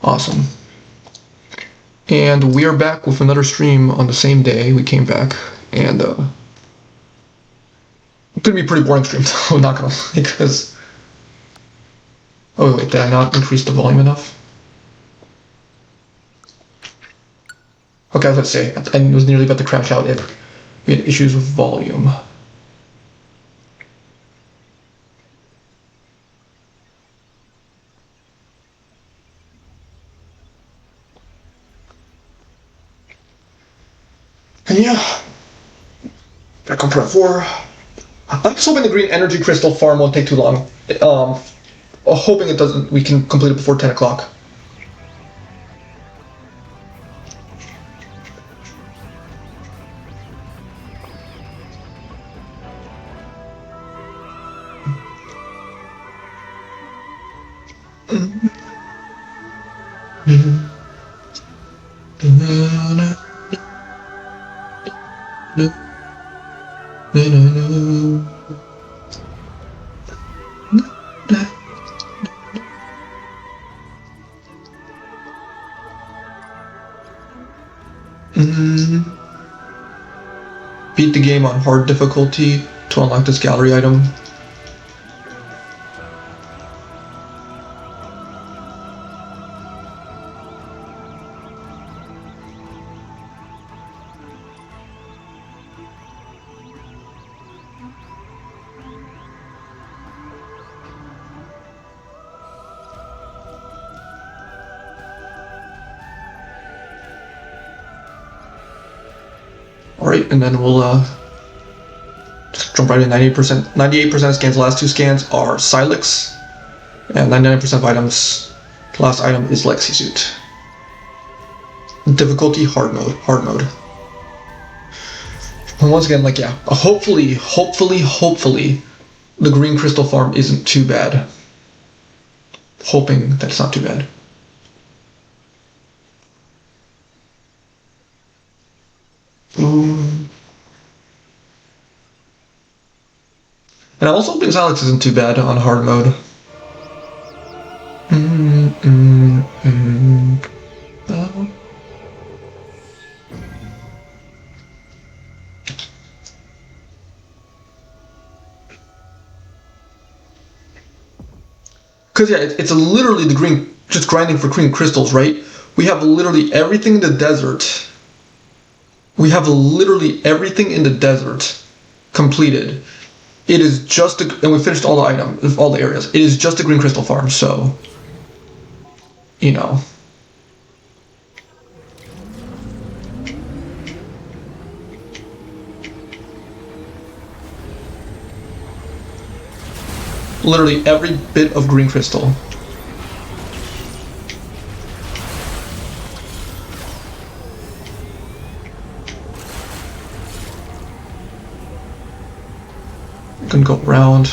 Awesome. And we are back with another stream on the same day we came back, and it's gonna be a pretty boring stream, though, I'm not gonna lie, because... Oh wait, did I not increase the volume enough? Okay, I was gonna say, I was nearly about to crash out if we had issues with volume. And yeah, back on Prep 4. I'm just hoping the green energy crystal farm won't take too long. Hoping it doesn't, we can complete it before 10 o'clock. Beat the game on hard difficulty to unlock this gallery item. Alright, and then we'll just jump right in. 98%. 98% of scans, the last two scans are Silex, and 99% of items, the last item is Lexi Suit. Difficulty, hard mode, hard mode. And once again, like, yeah, hopefully, the green crystal farm isn't too bad. Hoping that it's not too bad. And I'm also hoping Silex isn't too bad on hard mode. Because yeah, it's literally the green, just grinding for green crystals, right? We have literally everything in the desert. We have literally everything in the desert completed. It is just and we finished all the items, all the areas. It is just a green crystal farm, so, you know. Literally every bit of green crystal. Can go around.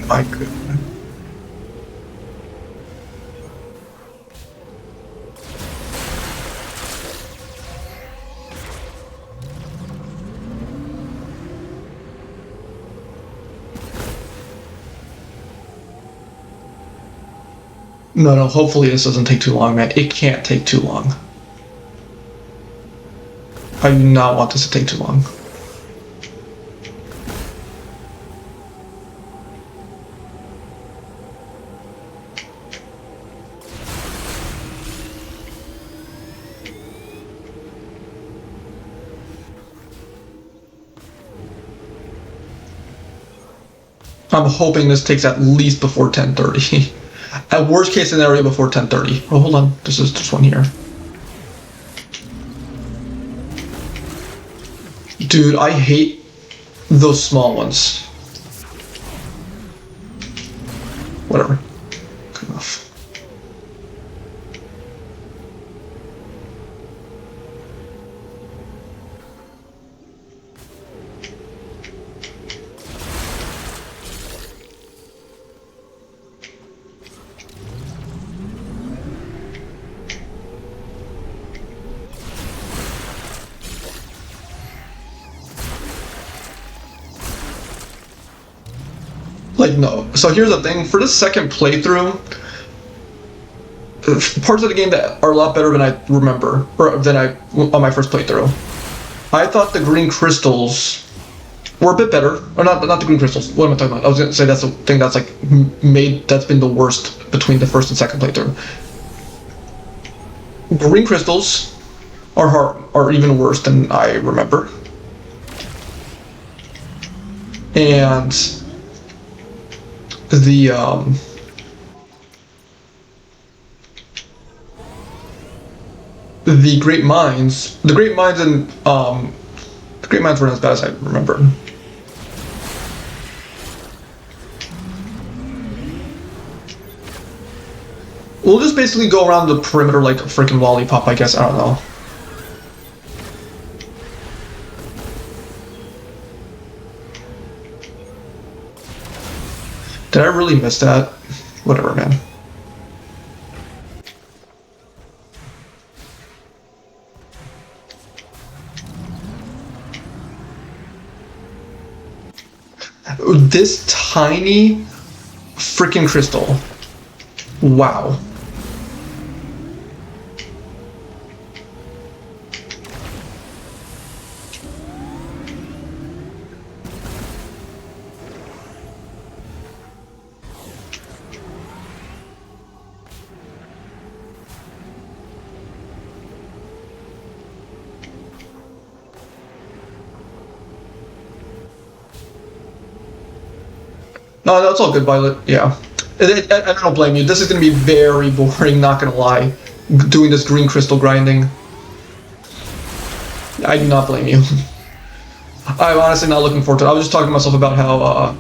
My goodness. No, hopefully this doesn't take too long, man. It can't take too long. I do not want this to take too long. I'm hoping this takes at least before 10:30. At worst case scenario, before 10:30. Oh, hold on. This is this one here. Dude, I hate those small ones. Whatever. Good enough. Like, no. So here's the thing. For this second playthrough, parts of the game that are a lot better than I remember, or than I on my first playthrough. I thought the green crystals were a bit better, or not the green crystals. What am I talking about? I was gonna say that's the thing that's like that's been the worst between the first and second playthrough. Green crystals are even worse than I remember, and the great mines and the great mines weren't as bad as I remember. We'll just basically go around the perimeter like a freaking lollipop, I guess. I don't know. Did I really miss that? Whatever, man. This tiny freaking crystal. Wow. No, that's all good, Violet. Yeah. I don't blame you. This is going to be very boring, not going to lie. Doing this green crystal grinding. I do not blame you. I'm honestly not looking forward to it. I was just talking to myself about how, I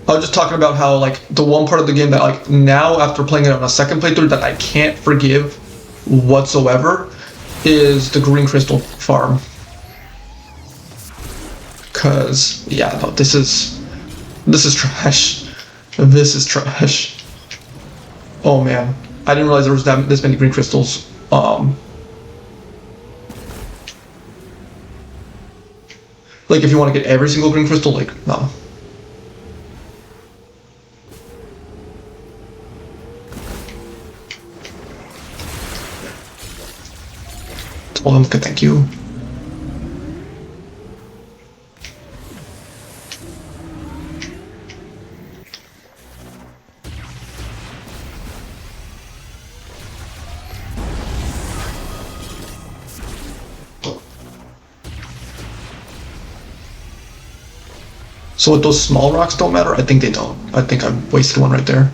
was just talking about how, like, the one part of the game that, like, now after playing it on a second playthrough that I can't forgive whatsoever is the green crystal farm. Cause yeah, no, this is trash. This is trash. Oh man, I didn't realize there was this many green crystals. Like if you want to get every single green crystal, like no. Well, good, thank you. So what, those small rocks don't matter? I think they don't. I think I wasted one right there.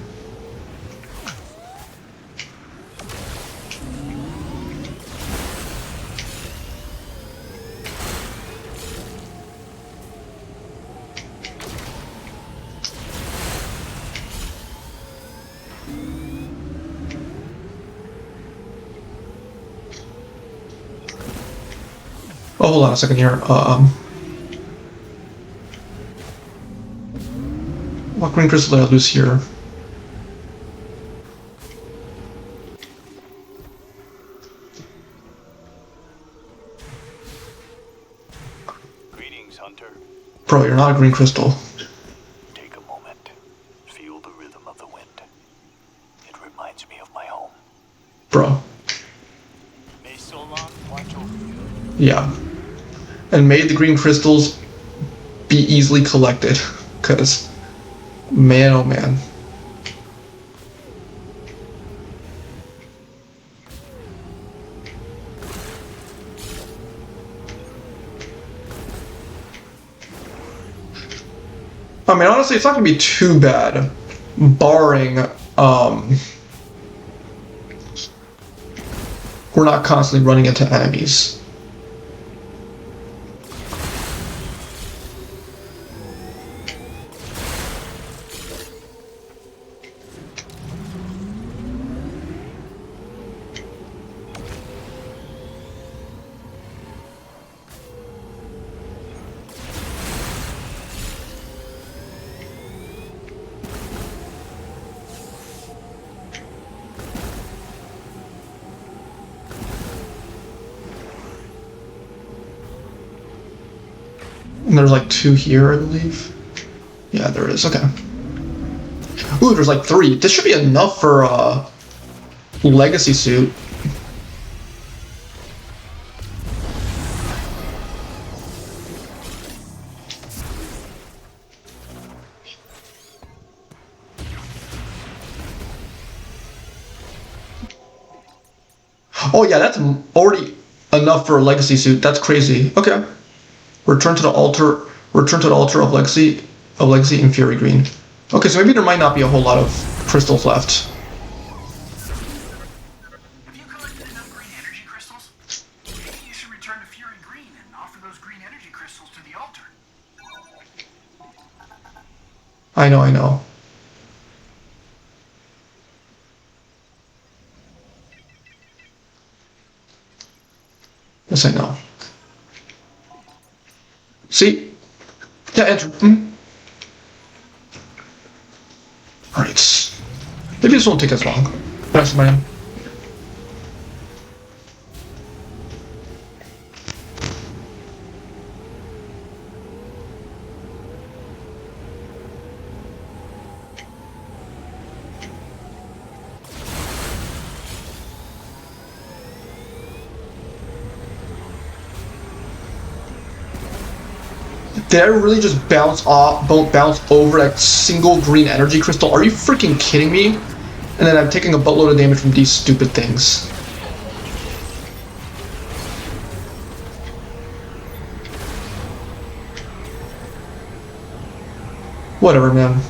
Oh, hold on a second here. What green crystal did I lose here? Greetings, Hunter. Bro, you're not a green crystal. Take a moment. Feel the rhythm of the wind. It reminds me of my home. Bro. May Solon watch over you. Yeah. And may the green crystals be easily collected. Cause man, oh man. I mean, honestly, it's not gonna be too bad, barring we're not constantly running into enemies. And there's like 2 here, I believe. Yeah, there is. Okay. Ooh, there's like 3. This should be enough for legacy suit. Oh yeah, that's already enough for a legacy suit. That's crazy. Okay. Return to the altar. Return to the altar of legacy in Fury Green. Okay, so maybe there might not be a whole lot of crystals left. Have you collected enough green energy crystals? Maybe you should return to Fury Green and offer those green energy crystals to the altar. I know, I know. Yes, I know. See? Yeah, enter. Alright. Maybe this won't take as long. That's man. Did I really just bounce over that single green energy crystal? Are you freaking kidding me? And then I'm taking a buttload of damage from these stupid things. Whatever, man.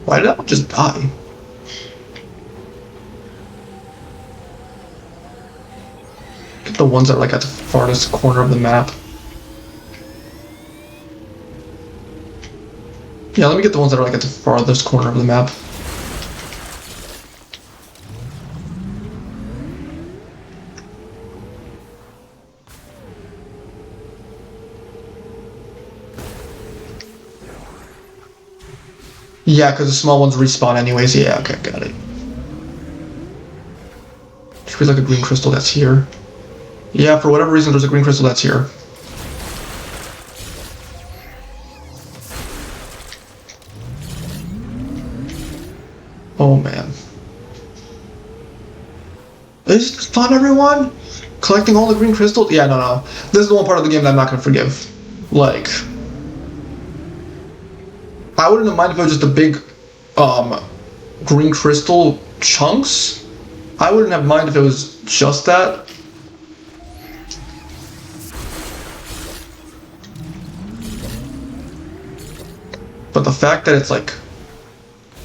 Why did that just die? Get the ones that are like at the farthest corner of the map. Yeah, let me get the ones that are like at the farthest corner of the map. Yeah, because the small ones respawn anyways. Yeah, okay, got it. Should be like a green crystal that's here. Yeah, for whatever reason, there's a green crystal that's here. Oh man. Is this fun, everyone? Collecting all the green crystals? Yeah, no. This is the one part of the game that I'm not gonna forgive. Like, I wouldn't have minded if it was just a big, green crystal chunks. I wouldn't have minded if it was just that. But the fact that it's like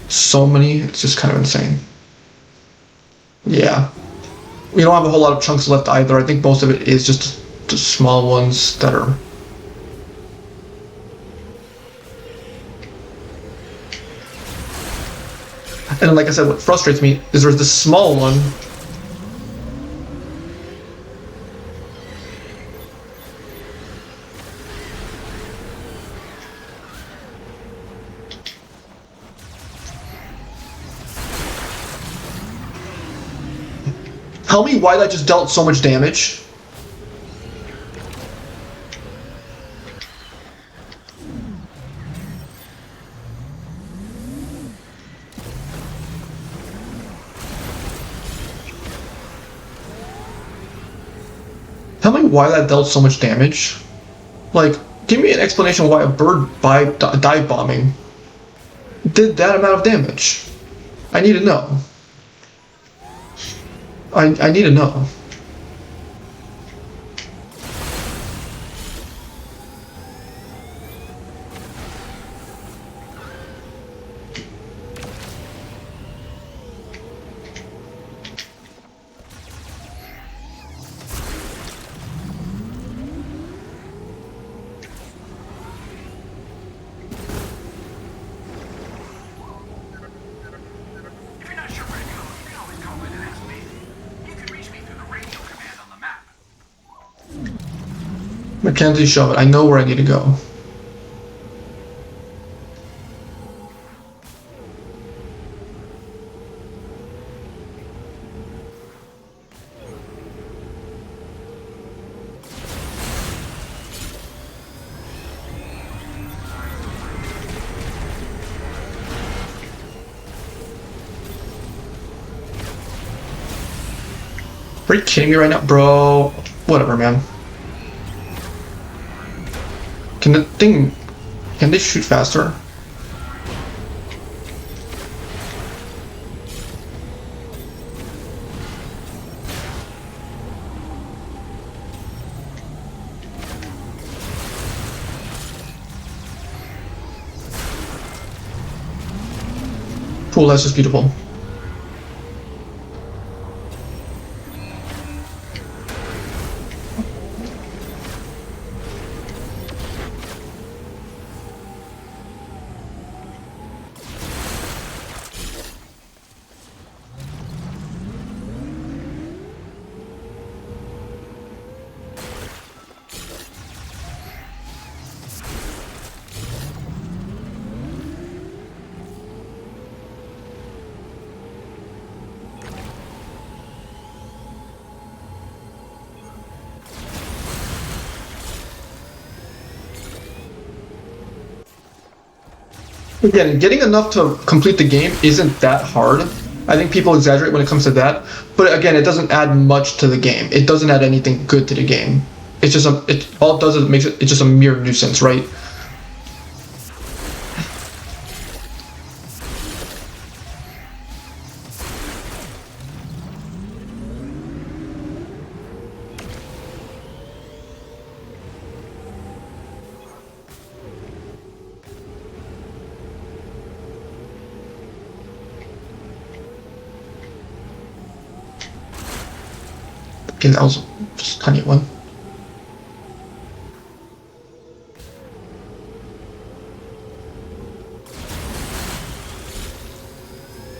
so many, it's just kind of insane. Yeah. We don't have a whole lot of chunks left either. I think most of it is just the small ones that are... And like I said, what frustrates me is there's this small one. Tell me why that just dealt so much damage. Tell me why that dealt so much damage. Like, give me an explanation why a bird dive bombing did that amount of damage. I need to know. I need to know. If you're not sure where to go, you can always call in and ask me. You can reach me through the radio command on the map. Mackenzie, shove it. I know where I need to go. Are you kidding me right now? Bro, whatever, man. Can the thing... Can they shoot faster? Cool, that's just beautiful. Again, getting enough to complete the game isn't that hard. I think people exaggerate when it comes to that, but again, it doesn't add much to the game. It doesn't add anything good to the game. It's just it all it does is makes it it's just a mere nuisance, right? Okay, that was just a tiny one.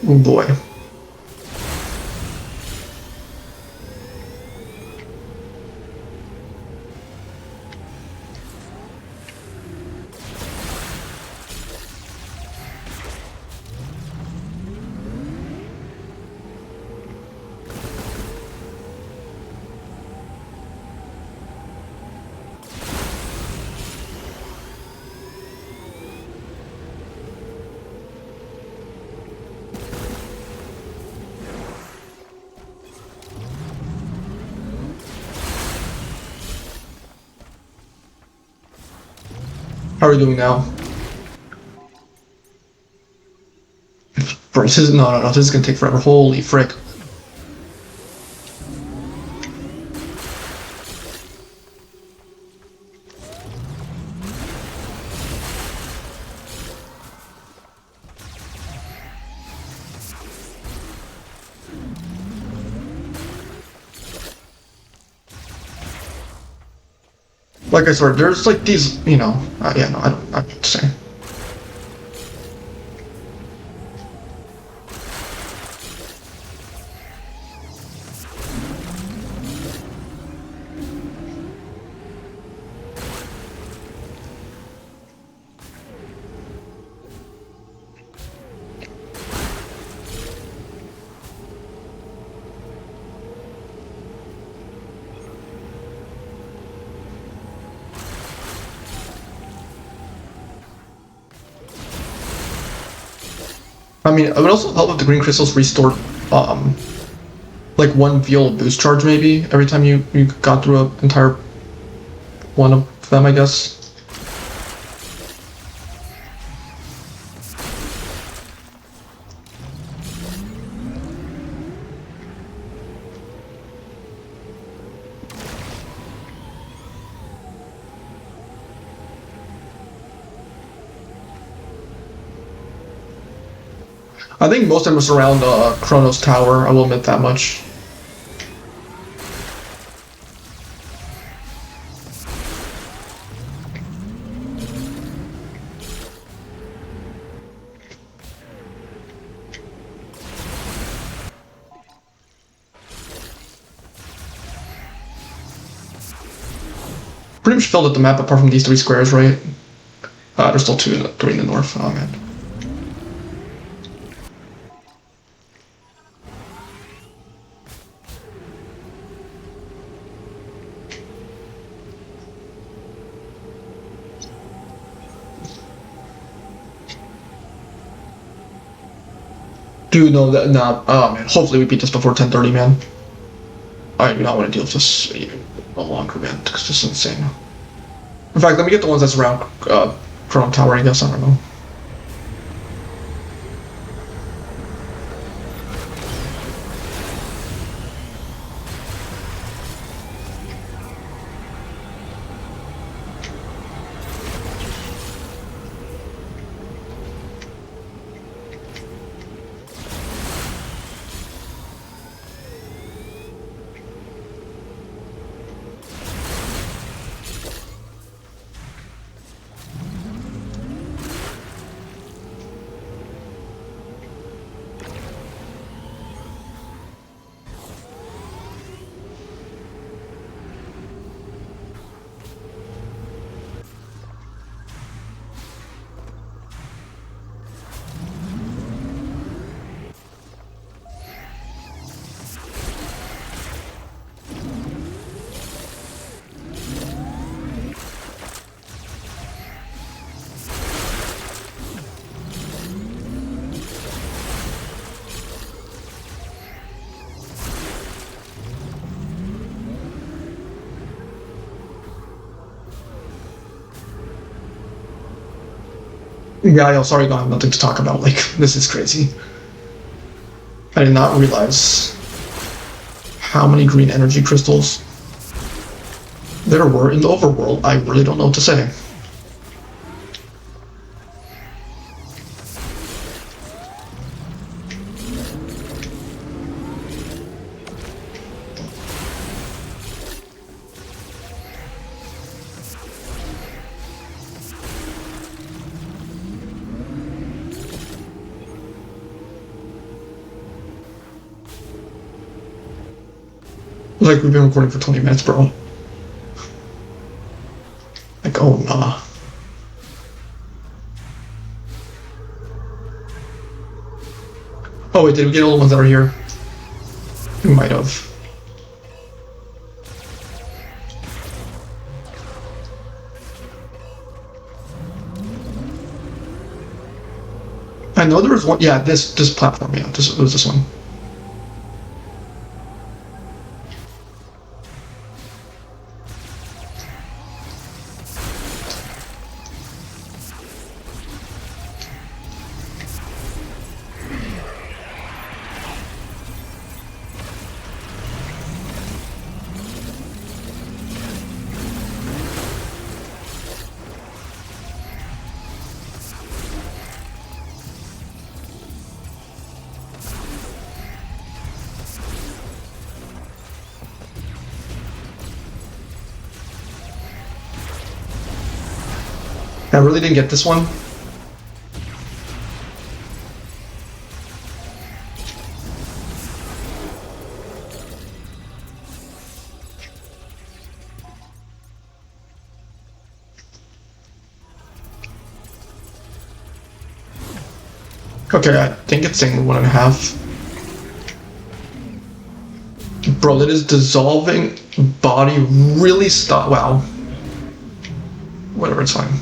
Oh boy. How are we doing now? Bro, this is no, this is gonna take forever. Holy frick! Like I said, there's like these, you know, yeah, no, I don't, I'm not saying. I mean, it would also help if the green crystals restored, like 1 VL boost charge maybe every time you got through an entire one of them, I guess. I think most of them are around Chronos Tower, I will admit that much. Pretty much filled up the map apart from these 3 squares, right? There's still 3 in the north. Oh man. Do know that? Nah. Oh man. Hopefully we beat this before 10:30, man. I do not want to deal with this even longer, man, because this is insane. In fact, let me get the ones that's around Chrono Tower, I guess. I don't know. Yeah, yo, sorry, I have nothing to talk about. Like, this is crazy. I did not realize how many green energy crystals there were in the overworld. I really don't know what to say. Like, we've been recording for 20 minutes, bro. Like, oh, nah. Oh, wait, did we get all the ones that are here? We might have. I know there was one. Yeah, this platform. Yeah, it was this one. I really didn't get this one. Okay, I think it's saying 1.5. Bro, that is dissolving body really stop. Wow. Whatever, it's fine.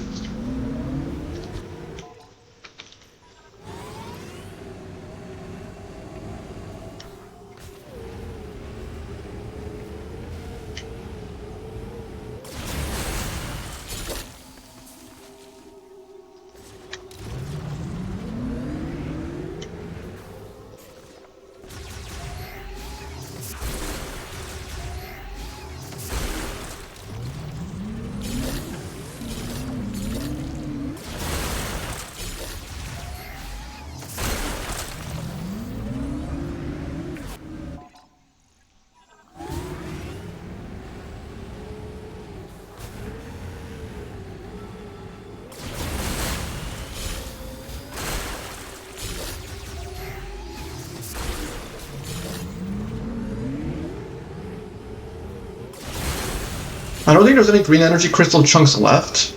I don't think there's any green energy crystal chunks left.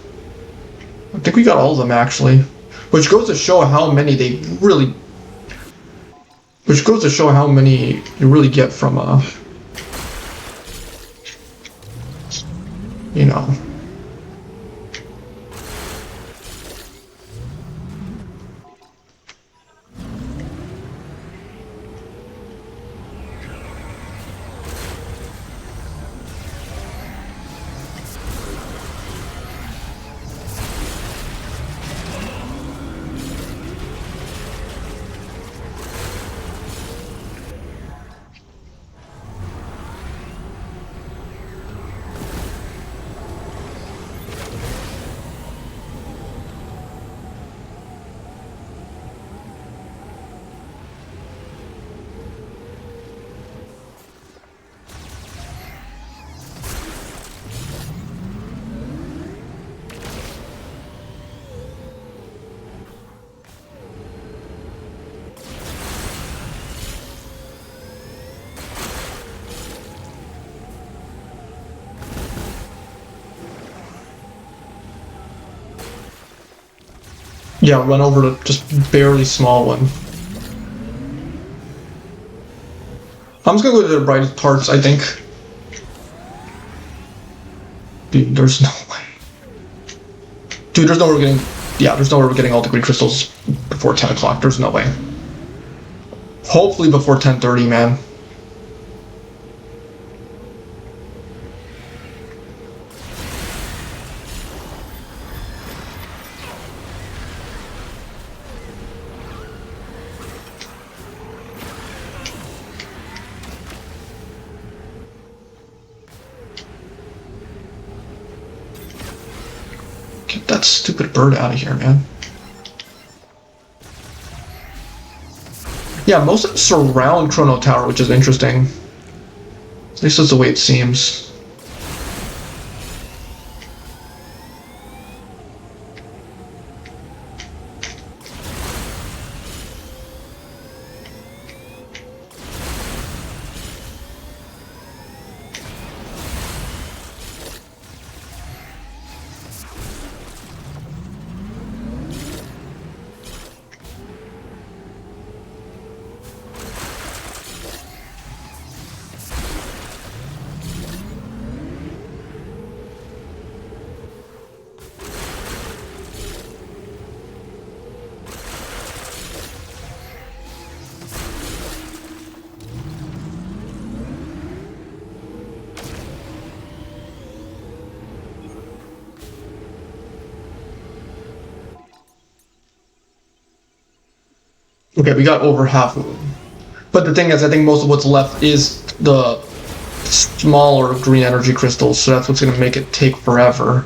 I think we got all of them actually. Which goes to show how many they really... Which goes to show how many you really get from, you know... Yeah, run over to just barely small one. I'm just gonna go to the brightest parts, I think. Dude, there's no way. Dude, there's no way we're getting... Yeah, there's no way we're getting all the green crystals before 10 o'clock. There's no way. Hopefully before 10:30, man. Get that stupid bird out of here, man. Yeah, most of them surround Chrono Tower, which is interesting. At least that's the way it seems. Okay, we got over half of them. But the thing is, I think most of what's left is the smaller green energy crystals, so that's what's going to make it take forever.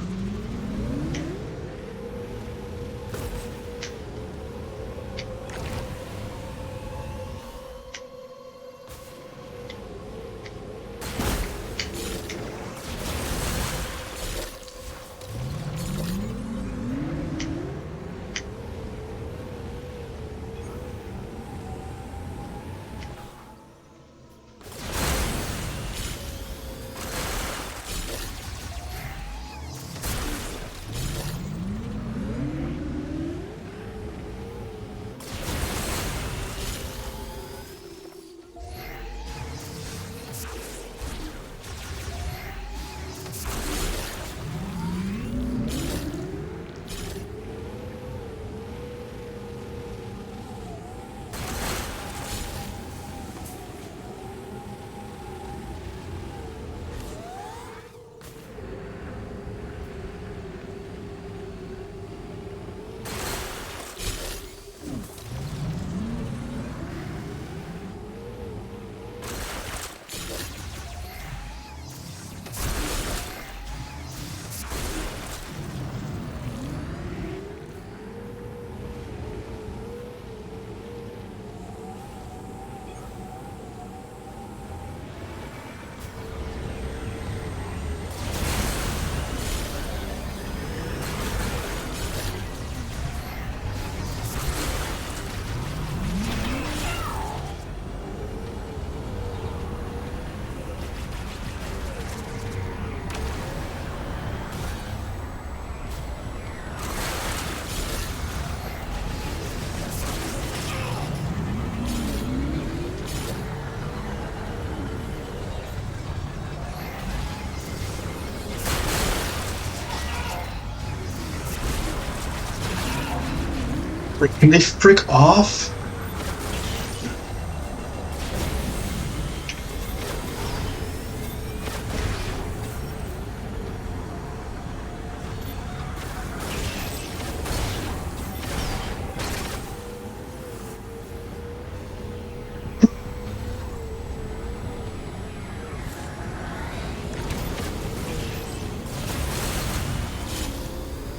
Can they freak off?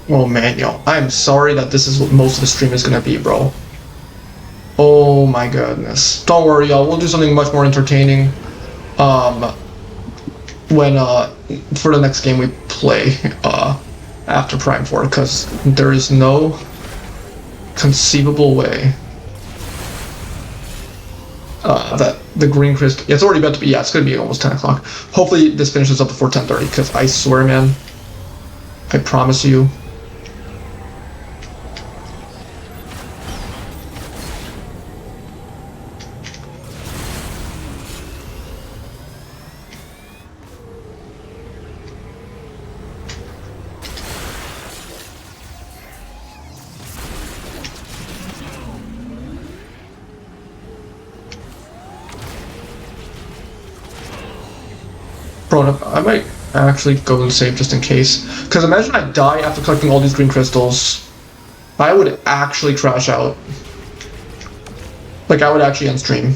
Oh man, yo, I'm sorry that this is what most of the stream is gonna be, bro. Oh my goodness. Don't worry, y'all. We'll do something much more entertaining. Um, when for the next game we play after Prime 4, because there is no conceivable way that the green crystal. Yeah, it's already about to be. Yeah, it's gonna be almost 10 o'clock. Hopefully this finishes up before 10:30. Because I swear, man, I promise you. Bro, I might actually go and save just in case. Because imagine I die after collecting all these green crystals. I would actually crash out. Like, I would actually end stream.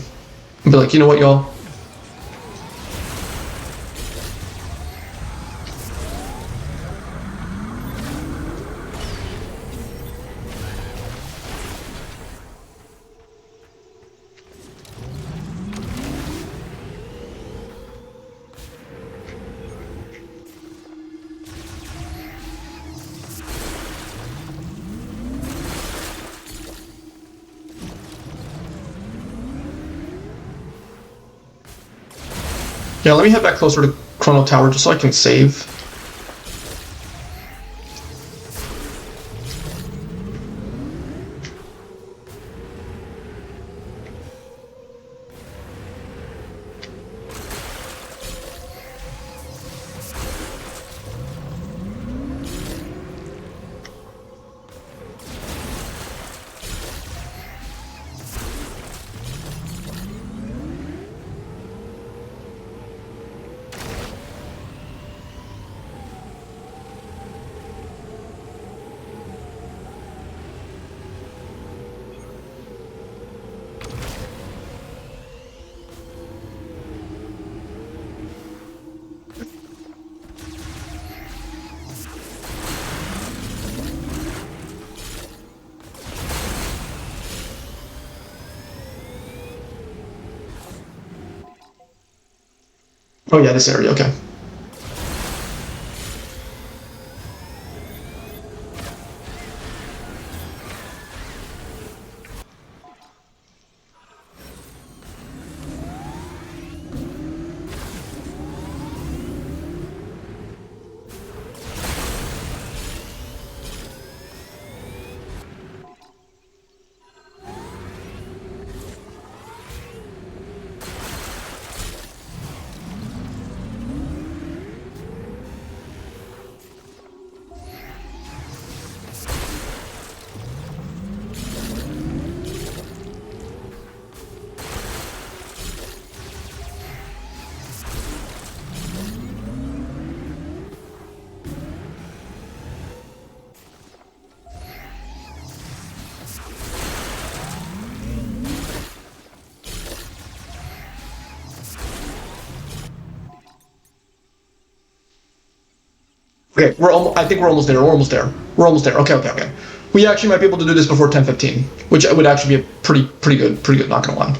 And be like, you know what, y'all? Yeah, let me head back closer to Chrono Tower just so I can save. Oh yeah, this area, okay. Okay, I think we're almost there. We're almost there. We're almost there. Okay, okay, okay. We actually might be able to do this before 10:15, which would actually be a pretty good. Not gonna lie.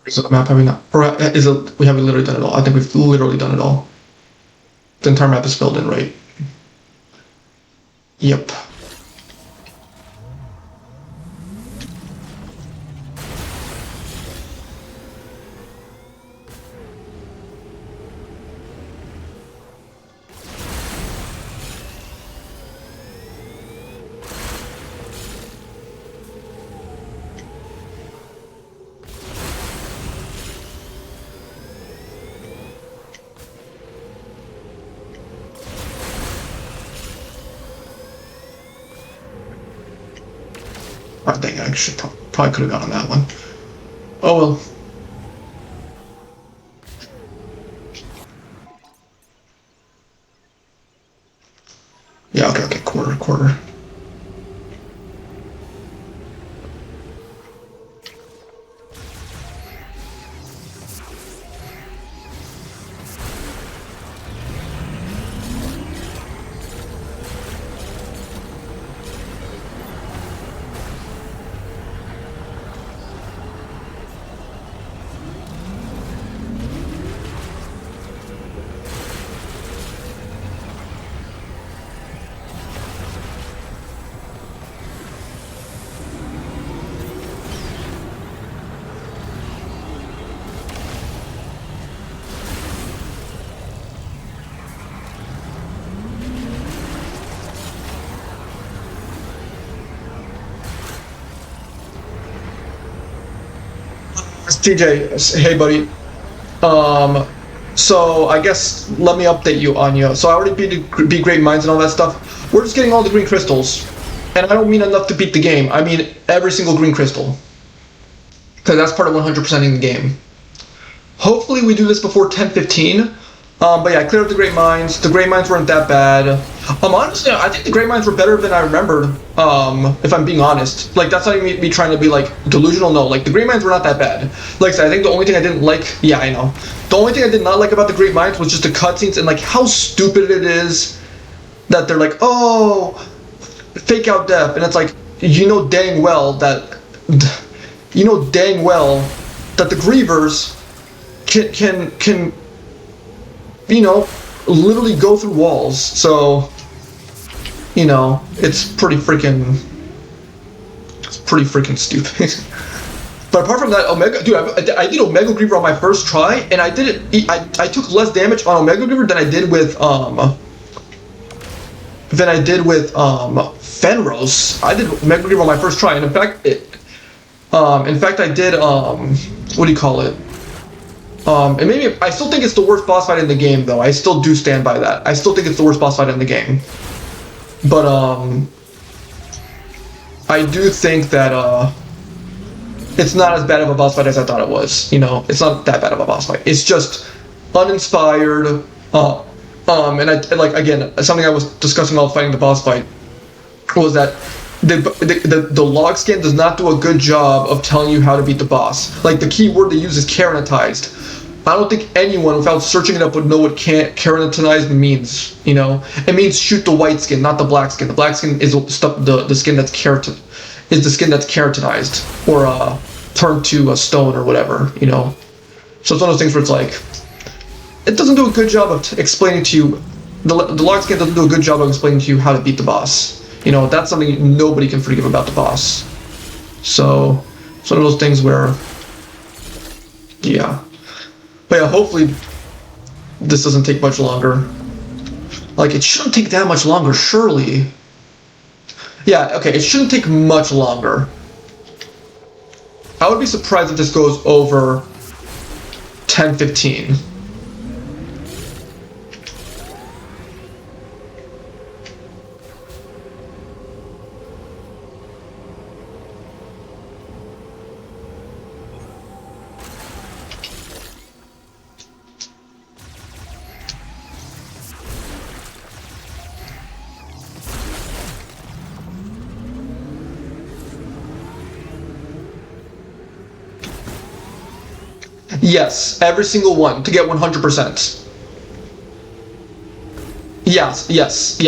So the map have we not? Or is it? We haven't literally done it all. I think we've literally done it all. The entire map is filled in, right? Yep. I think I should probably could have gone on that one. Oh well. Yeah. Okay. Okay. Quarter. TJ, hey buddy. Um, so I guess let me update you, Anya. So I already beat Great Minds and all that stuff. We're just getting all the green crystals, and I don't mean enough to beat the game. I mean every single green crystal, because that's part of 100%ing the game. Hopefully we do this before 10:15. But yeah, I cleared up the Great Minds. The Great Minds weren't that bad. Honestly, I think the Great Minds were better than I remembered. If I'm being honest, like that's not even me trying to be like delusional. No, like the Great Minds were not that bad. Like I said, I think the only thing I didn't like, yeah, I know. The only thing I did not like about the Great Minds was just the cutscenes and like how stupid it is that they're like, oh, fake out death, and it's like you know dang well that the Grievers can literally go through walls. So, it's pretty freaking stupid. But apart from that, Omega, dude, I did Omega Griever on my first try, and I did it. I took less damage on Omega Griever than I did with Fenros. I did Omega Griever on my first try, and in fact, I did what do you call it? And maybe I still think it's the worst boss fight in the game, though. I still do stand by that. I still think it's the worst boss fight in the game. But I do think that it's not as bad of a boss fight as I thought it was. It's not that bad of a boss fight. It's just uninspired. And I like again something I was discussing while fighting the boss fight was that the log scan does not do a good job of telling you how to beat the boss. Like the key word they use is Karenitized. I don't think anyone without searching it up would know what Karenitized means. It means shoot the white skin, not the black skin. The black skin is the skin that's keratinized or turned to a stone or whatever. So it's one of those things where it's like it doesn't do a good job of explaining to you. The log scan doesn't do a good job of explaining to you how to beat the boss. That's something nobody can forgive about the boss. So it's one of those things where, yeah. But yeah, hopefully this doesn't take much longer. Like, it shouldn't take that much longer, surely. Yeah, okay, it shouldn't take much longer. I would be surprised if this goes over 10:15. Yes, every single one to get 100%. Yes.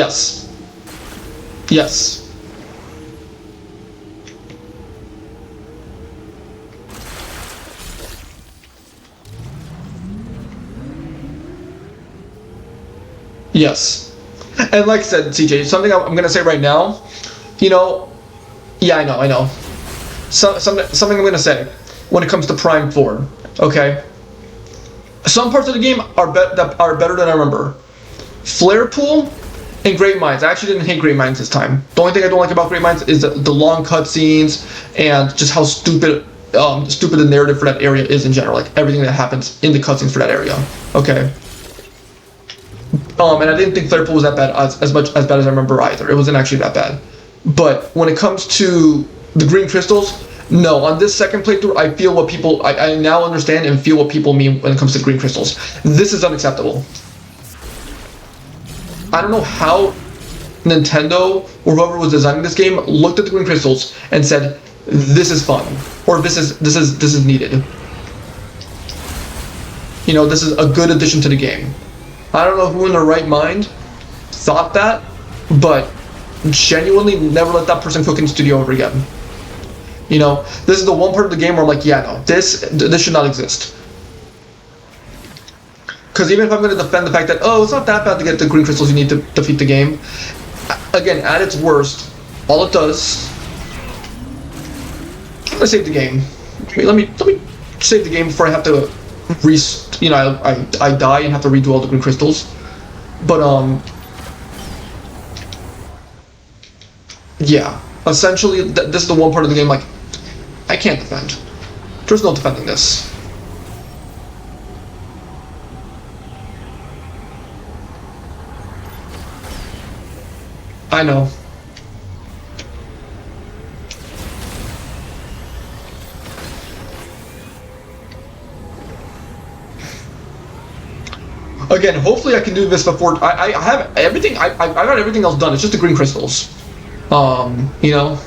Yes. And like I said, CJ, something I'm gonna say right now, you know, yeah, I know. Something I'm gonna say when it comes to Prime 4, okay? Some parts of the game that are better than I remember. Flare Pool and Great Minds. I actually didn't hate Great Minds this time. The only thing I don't like about Great Minds is the long cutscenes and just how stupid the narrative for that area is in general. Like everything that happens in the cutscenes for that area. Okay. And I didn't think Flare Pool was that bad as bad as I remember either. It wasn't actually that bad. But when it comes to the green crystals, no. On this second playthrough, I feel what people I now understand and feel what people mean when it comes to green crystals. This is unacceptable. I don't know how Nintendo or whoever was designing this game looked at the green crystals and said, "This is fun," or "This is needed." You know, this is a good addition to the game. I don't know who in their right mind thought that, but genuinely never let that person cook in the studio ever again. You know, this is the one part of the game where I'm like, yeah, no, this should not exist. Because even if I'm going to defend the fact that, oh, it's not that bad to get the green crystals you need to defeat the game, again, at its worst, all it does. Let's save the game. Let me save the game before I have to I die and have to redo all the green crystals. But yeah, essentially this is the one part of the game like I can't defend. There's no defending this. I know. Again, hopefully I can do this before I have everything. I got everything else done. It's just the green crystals. You know.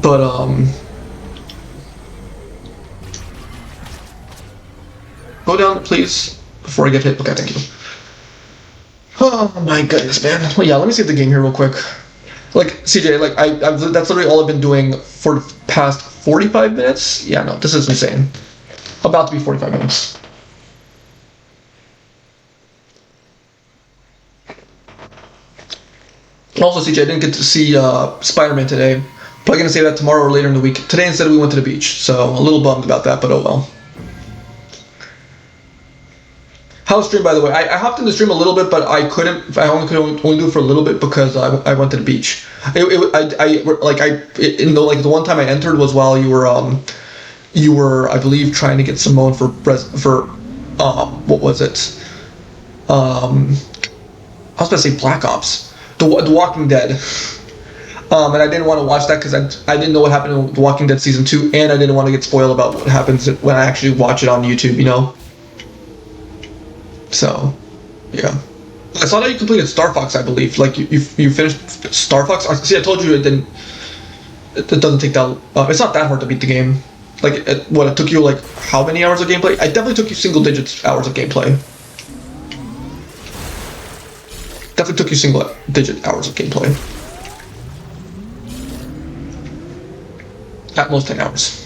But go down, please, before I get hit. Okay, thank you. Oh my goodness, man. Well, yeah, let me save the game here real quick. Like CJ, like that's literally all I've been doing for the past 45 minutes. Yeah, no, this is insane. About to be 45 minutes. Also, CJ, I didn't get to see Spider-Man today. Probably gonna say that tomorrow or later in the week. Today instead we went to the beach, so a little bummed about that, but oh well. How's stream, by the way? I hopped in the stream a little bit, but I couldn't. I only could only do it for a little bit because I went to the beach. In the one time I entered was while you were I believe trying to get Simone for what was it? I was about to say Black Ops, the Walking Dead. And I didn't want to watch that because I didn't know what happened in The Walking Dead season 2, and I didn't want to get spoiled about what happens when I actually watch it on YouTube. You know. So, yeah. I saw that you completed Star Fox, I believe. Like you finished Star Fox. See, I told you it didn't. It doesn't take that. It's not that hard to beat the game. Like it took you like how many hours of gameplay? I definitely took you single digits hours of gameplay. Definitely took you single digit hours of gameplay. At most 10 hours.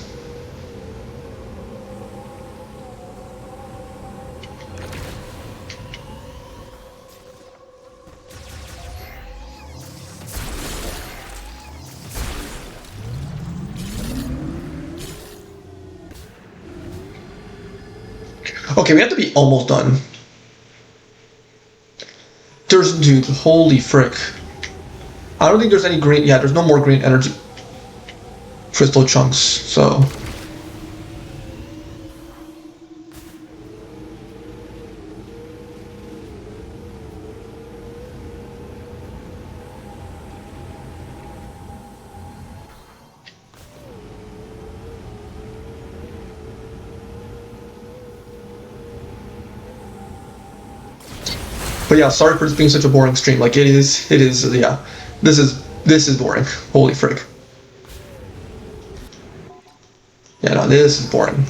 Okay, we have to be almost done. Dude, holy frick. I don't think there's any green, yeah, there's no more green energy crystal chunks, so. But yeah, sorry for this being such a boring stream. Like it is, yeah. This is boring. Holy frick. Yeah, no, this is boring.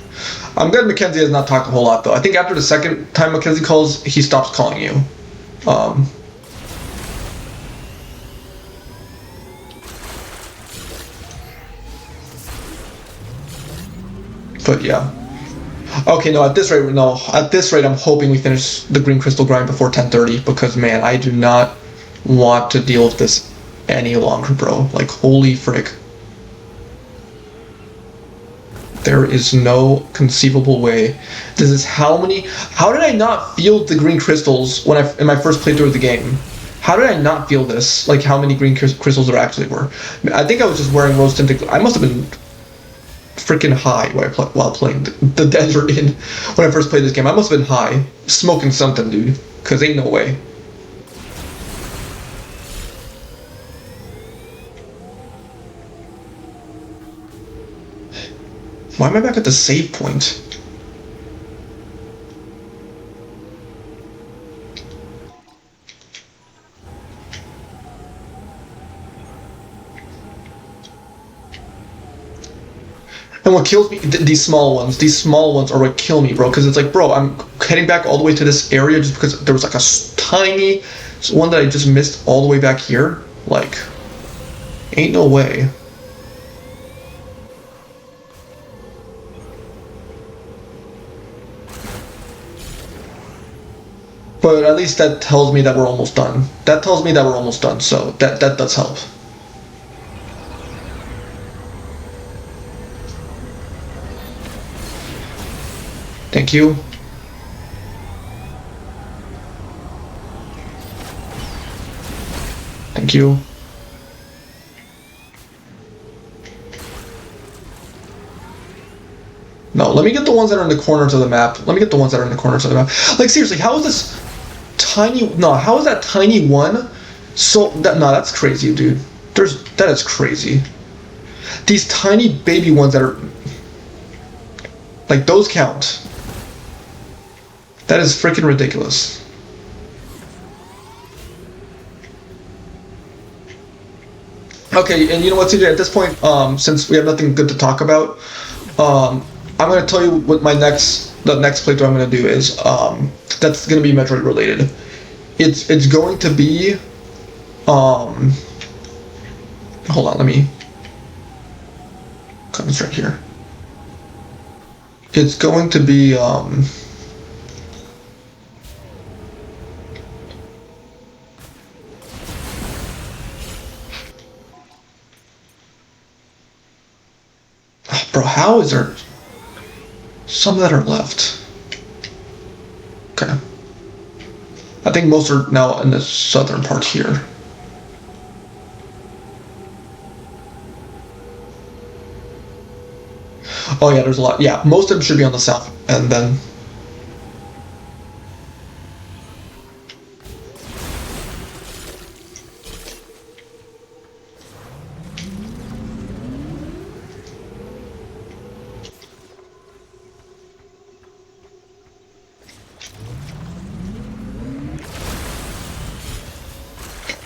I'm glad Mackenzie has not talked a whole lot though. I think after the second time Mackenzie calls, he stops calling you. But yeah. Okay, no. At this rate, no. At this rate, I'm hoping we finish the green crystal grind before 10:30 because man, I do not want to deal with this any longer, bro. Like, holy frick. There is no conceivable way. This is how many. How did I not feel the green crystals when in my first playthrough of the game? How did I not feel this? Like how many green crystals there actually were? I think I was just wearing rose tinted. I must have been freaking high while playing the desert in when I first played this game. I must have been high, smoking something, dude. Cause ain't no way. Why am I back at the save point? And what kills me, these small ones are what kill me, bro. Because it's like, bro, I'm heading back all the way to this area just because there was like a tiny one that I just missed all the way back here. Like, ain't no way. But at least that tells me that we're almost done. That tells me that we're almost done, so that does help. Thank you. Thank you. No, let me get the ones that are in the corners of the map. Let me get the ones that are in the corners of the map. Like, seriously, how is this tiny... No, how is that tiny one so... No, that's crazy, dude. That is crazy. These tiny baby ones that are... Like, those count. That is freaking ridiculous. Okay, and you know what, CJ? At this point, since we have nothing good to talk about, I'm gonna tell you what the next playthrough I'm gonna do is. That's gonna be Metroid related. It's going to be, hold on, let me concentrate here. It's going to be, bro, how is there some that are left? Okay. I think most are now in the southern part here. Oh yeah, there's a lot. Yeah, most of them should be on the south, and then...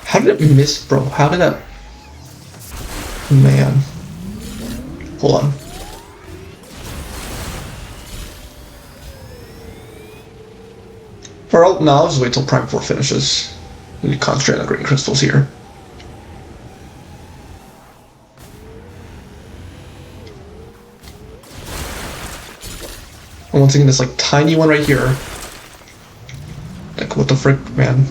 How did it miss, bro? How did that... Man. Hold on. Or no, I'll just wait till Prime 4 finishes. We concentrate on the green crystals here. And once again, this like tiny one right here. Like, what the frick, man?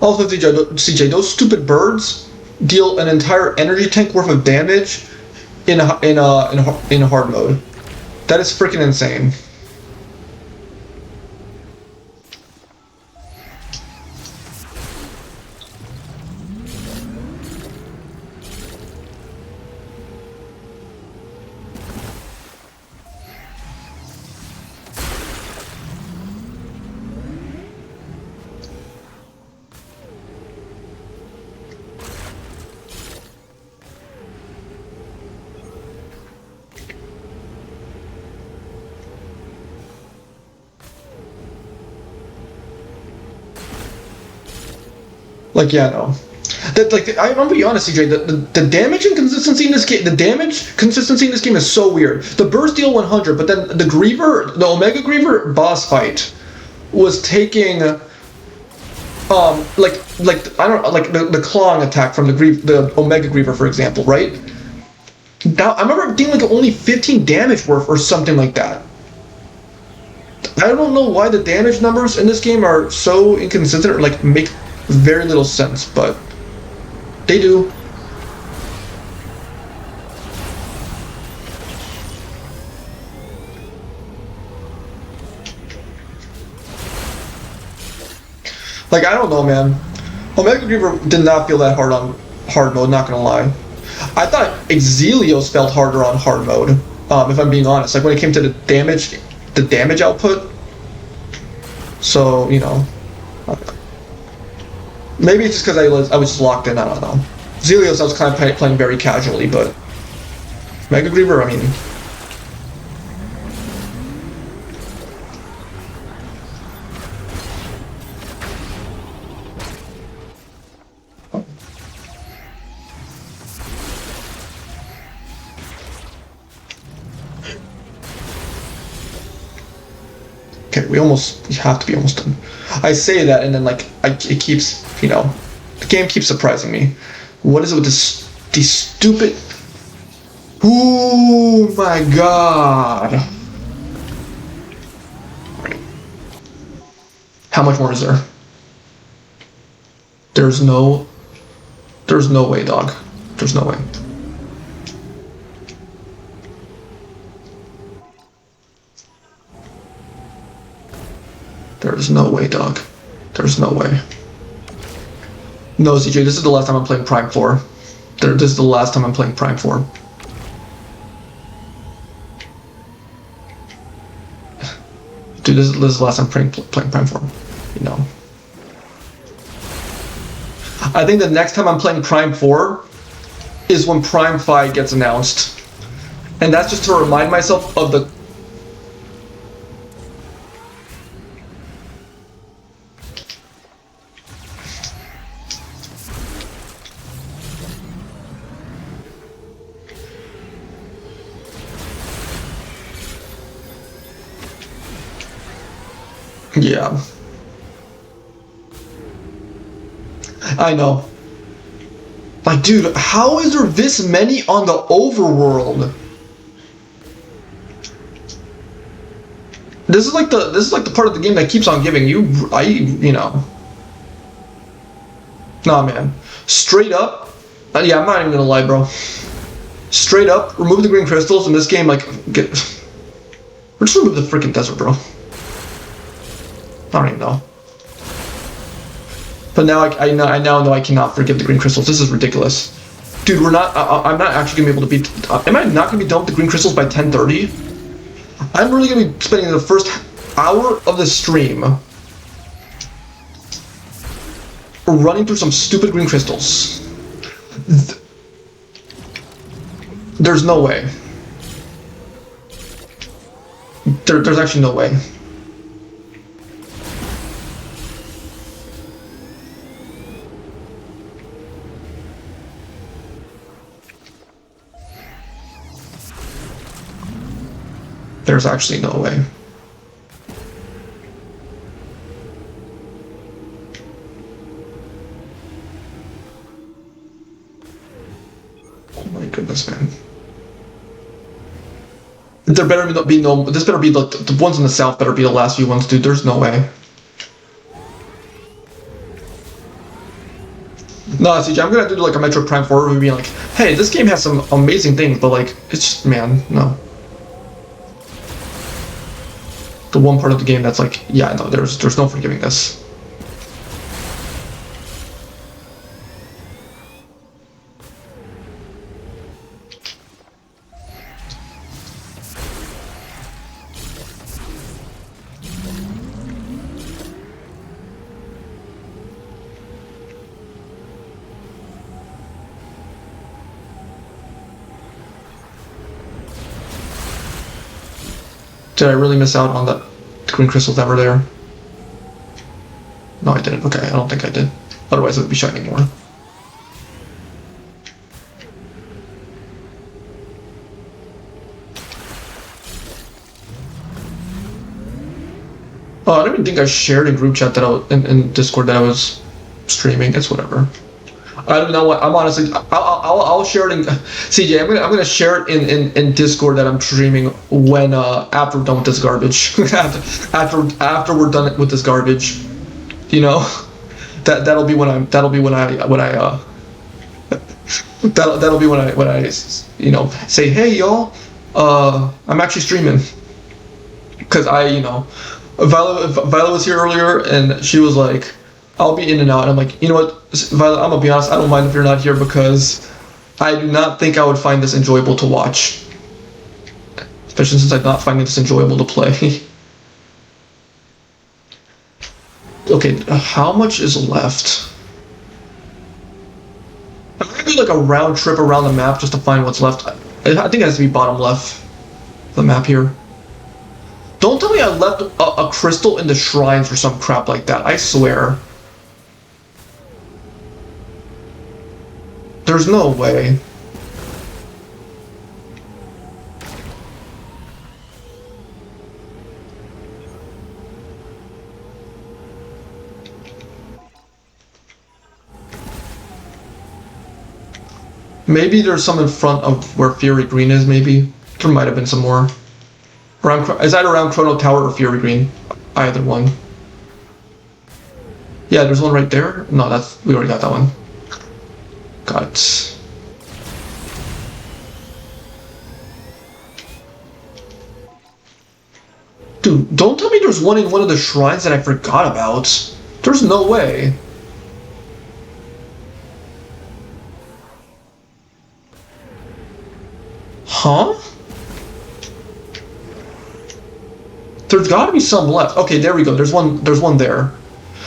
Also, CJ, those stupid birds deal an entire energy tank worth of damage in hard mode. That is freaking insane. Like, yeah, no. That, like, I'm gonna be honest, CJ. The damage and consistency in this game, the damage consistency in this game is so weird. The burst deal 100, but then the Griever, the Omega Griever boss fight, was taking, like I don't like the clawing attack from the Omega Griever, for example, right? Now I remember dealing like only 15 damage worth or something like that. I don't know why the damage numbers in this game are so inconsistent or like make very little sense, but they do. Like, I don't know, man. Omega Griever did not feel that hard on hard mode, not gonna lie. I thought Exilios felt harder on hard mode, if I'm being honest. Like, when it came to the damage output. So, you know. Maybe it's just because I was just locked in, I don't know. Zelios I was kind of playing very casually, but Mega Griever, I mean... Okay, we have to be almost done. I say that, and then like it keeps, you know, the game keeps surprising me. What is it with these stupid? Oh my god! How much more is there? There's no way, dog. There's no way. There's no way, dog. There's no way. No, CJ, this is the last time I'm playing Prime 4. This is the last time I'm playing Prime 4. Dude, this is the last time I'm playing Prime 4. You know. I think the next time I'm playing Prime 4 is when Prime 5 gets announced. And that's just to remind myself of the... Yeah. I know. Like, dude, how is there this many on the overworld? This is like the part of the game that keeps on giving you, you know. Nah, man. Straight up, yeah, I'm not even gonna lie, bro. Straight up, remove the green crystals in this game, like, or just remove the freaking desert, bro. I don't even know. But now I now know I cannot forgive the green crystals. This is ridiculous. Dude, I'm not actually gonna be able to beat... am I not gonna be done with the green crystals by 10:30? I'm really gonna be spending the first hour of the stream running through some stupid green crystals. There's no way. There's actually no way. There's actually no way. Oh my goodness, man. There better be no. This better be the ones in the south. Better be the last few ones, dude. There's no way. No, CJ, I'm gonna do like a Metroid Prime 4 review being like, hey, this game has some amazing things, but like, it's just, man, no. The one part of the game that's like, yeah, no, there's no forgiving this. Did I really miss out on that green crystals that were there? No, I didn't. Okay, I don't think I did. Otherwise, it would be shining more. Oh, I don't even think I shared in group chat that in Discord that I was streaming. It's whatever. I don't know what I'm honestly. I'll share it in CJ. I'm gonna share it in Discord that I'm streaming when after we're done with this garbage. after we're done with this garbage, you know, that'll be when I that'll be when I you know say, hey y'all, I'm actually streaming because Violet was here earlier and she was like, I'll be in and out. And I'm like, you know what, Violet, I'm gonna be honest, I don't mind if you're not here because I do not think I would find this enjoyable to watch. Especially since I'm not finding this enjoyable to play. Okay, how much is left? I'm gonna do like a round trip around the map just to find what's left. I think it has to be bottom left, the map here. Don't tell me I left a crystal in the shrines or some crap like that, I swear. There's no way. Maybe there's some in front of where Fury Green is, maybe. There might have been some more. Is that around Chrono Tower or Fury Green? Either one. Yeah, there's one right there. No, we already got that one. Got it. Dude, don't tell me there's one in one of the shrines that I forgot about. There's no way. Huh? There's gotta be some left. Okay, there we go. There's one there.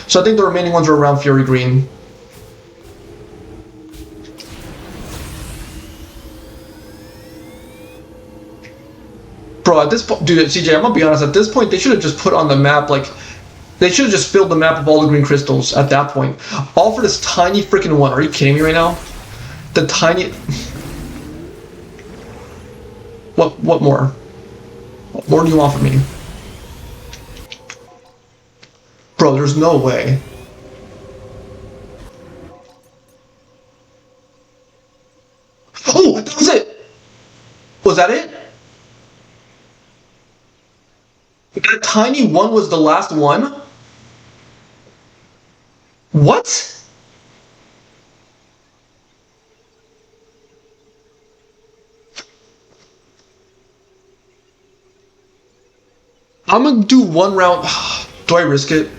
So I think the remaining ones are around Fury Green. Bro, at this point, dude, CJ, I'm gonna be honest, at this point, they should have just put on the map, like, they should have just filled the map of all the green crystals at that point. All for this tiny freaking one. Are you kidding me right now? The tiny... What more? What more do you want from me? Bro, there's no way. Oh, that was it! Was that it? That tiny one was the last one? What? I'm gonna do one round. Do I risk it?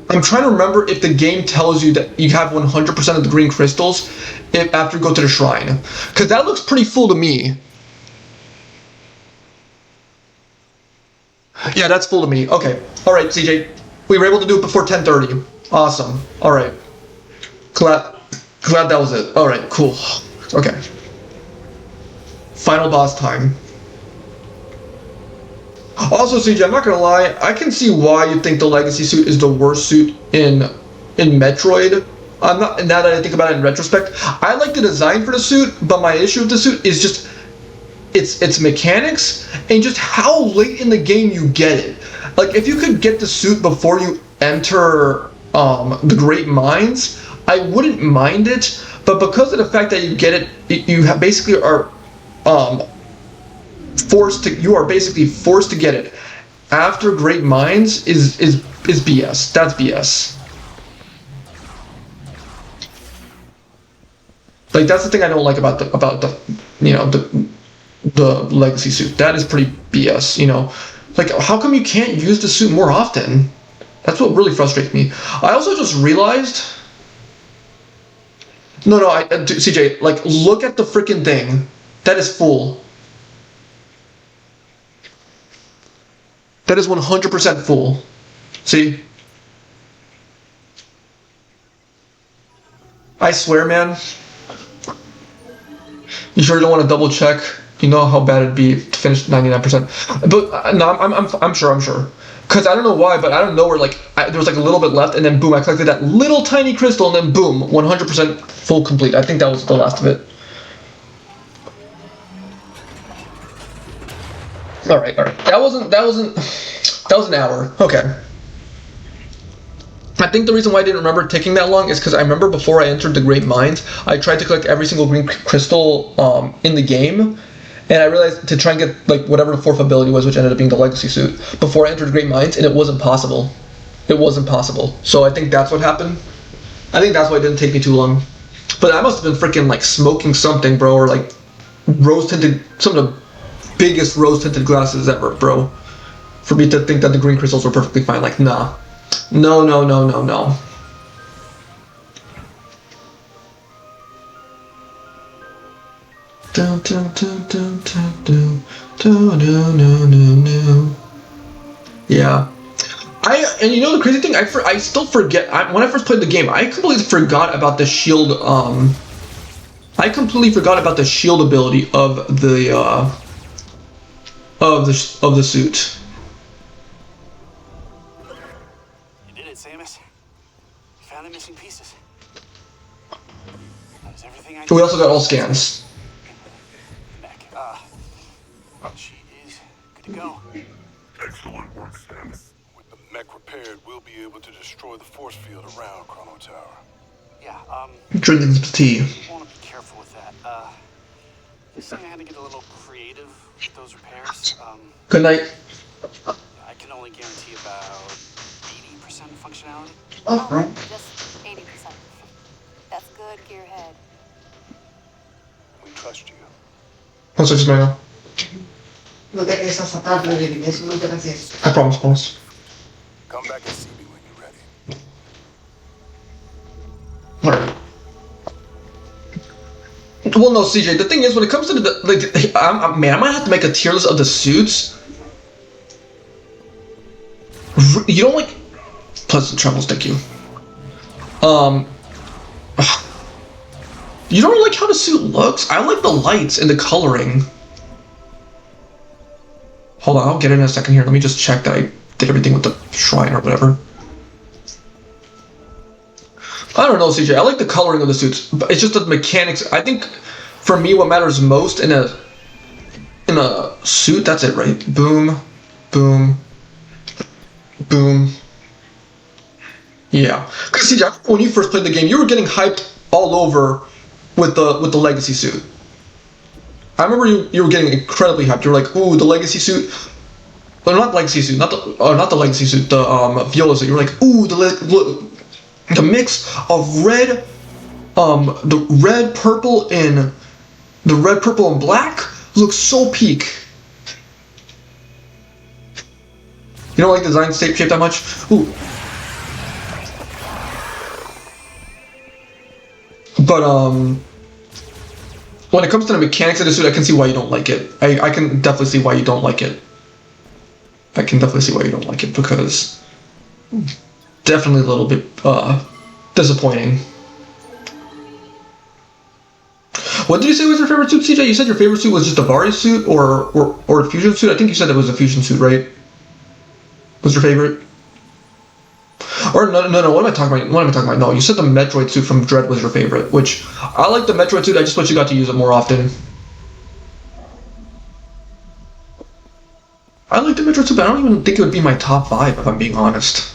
I'm trying to remember if the game tells you that you have 100% of the green crystals after you go to the shrine. Because that looks pretty full to me. Yeah, that's full to me. Okay. Alright, CJ. We were able to do it before 10:30. Awesome. Alright. Glad that was it. Alright, cool. Okay. Final boss time. Also, CJ, I'm not gonna lie, I can see why you think the Legacy suit is the worst suit in Metroid. I'm not. Now that I think about it in retrospect, I like the design for the suit, but my issue with the suit is just its mechanics and just how late in the game you get it. Like, if you could get the suit before you enter the Great Mines, I wouldn't mind it. But because of the fact that you get it, basically are you are basically forced to get it after Great Mines is BS. That's BS. Like that's the thing I don't like about the you know the legacy suit. That is pretty BS. You know, like how come you can't use the suit more often? That's what really frustrates me. I also just realized. No, no, CJ, like look at the freaking thing. That is full. That is 100% full. See? I swear, man. You sure you don't want to double check? You know how bad it'd be to finish 99%. But no, I'm sure. Cause I don't know why, but I don't know where like there was like a little bit left, and then boom, I collected that little tiny crystal, and then boom, 100% full complete. I think that was the last of it. All right. That was an hour. Okay. I think the reason why I didn't remember taking that long is because I remember before I entered the Great Mines, I tried to collect every single green crystal in the game, and I realized to try and get like whatever the fourth ability was, which ended up being the Legacy suit, before I entered Great Mines, and it wasn't possible. It wasn't possible. So I think that's what happened. I think that's why it didn't take me too long. But I must have been freaking like smoking something, bro, or like rose tinted, some of the biggest rose tinted glasses ever, bro, for me to think that the green crystals were perfectly fine. Like, nah. No. Yeah. And you know the crazy thing, I still forget. When I first played the game, I completely forgot about the shield. I completely forgot about the shield ability of the suit. You did it, Samus. You found the missing pieces. That is everything I We also got all scans. Mech. She is good to go. Excellent work, Samus. With the mech repaired, we'll be able to destroy the force field around Chrono Tower. Yeah, Drinking some tea. I want to be careful with that. This thing I had to get a little creative with those repairs. Good night. I can only guarantee about 80% functionality. Oh, just 80%. That's good, Gearhead. We trust you. One second, Manuel. No te quedes hasta tarde, Lily. Eso no te gracias. I promise. Come back and see me when you're ready. Alright. Well, no, CJ. The thing is, when it comes to man, I might have to make a tier list of the suits. You don't like pleasant travels, thank you. You don't like how the suit looks. I like the lights and the coloring. Hold on, I'll get in a second here. Let me just check that I did everything with the shrine or whatever. I don't know, CJ. I like the coloring of the suits, but it's just the mechanics. I think for me, what matters most in a suit, that's it, right? Boom, boom, boom. Yeah, because CJ, when you first played the game, you were getting hyped all over with the legacy suit. I remember you were getting incredibly hyped. You were like, ooh, the legacy suit. Well, not legacy suit, not the legacy suit, the Viola suit. You were like, ooh, the mix of red, the red, purple, and the red, purple, and black looks so peak. You don't like the design shape that much? Ooh. But when it comes to the mechanics of the suit, I can see why you don't like it. I can definitely see why you don't like it. I can definitely see why you don't like it, because definitely a little bit disappointing. What did you say was your favorite suit, CJ? You said your favorite suit was just a Vari suit or a fusion suit? I think you said it was a fusion suit, right? Was your favorite? Or no, what am I talking about? No, you said the Metroid suit from Dread was your favorite, which I like the Metroid suit, I just wish you got to use it more often. I like the Metroid suit, but I don't even think it would be my top 5 if I'm being honest.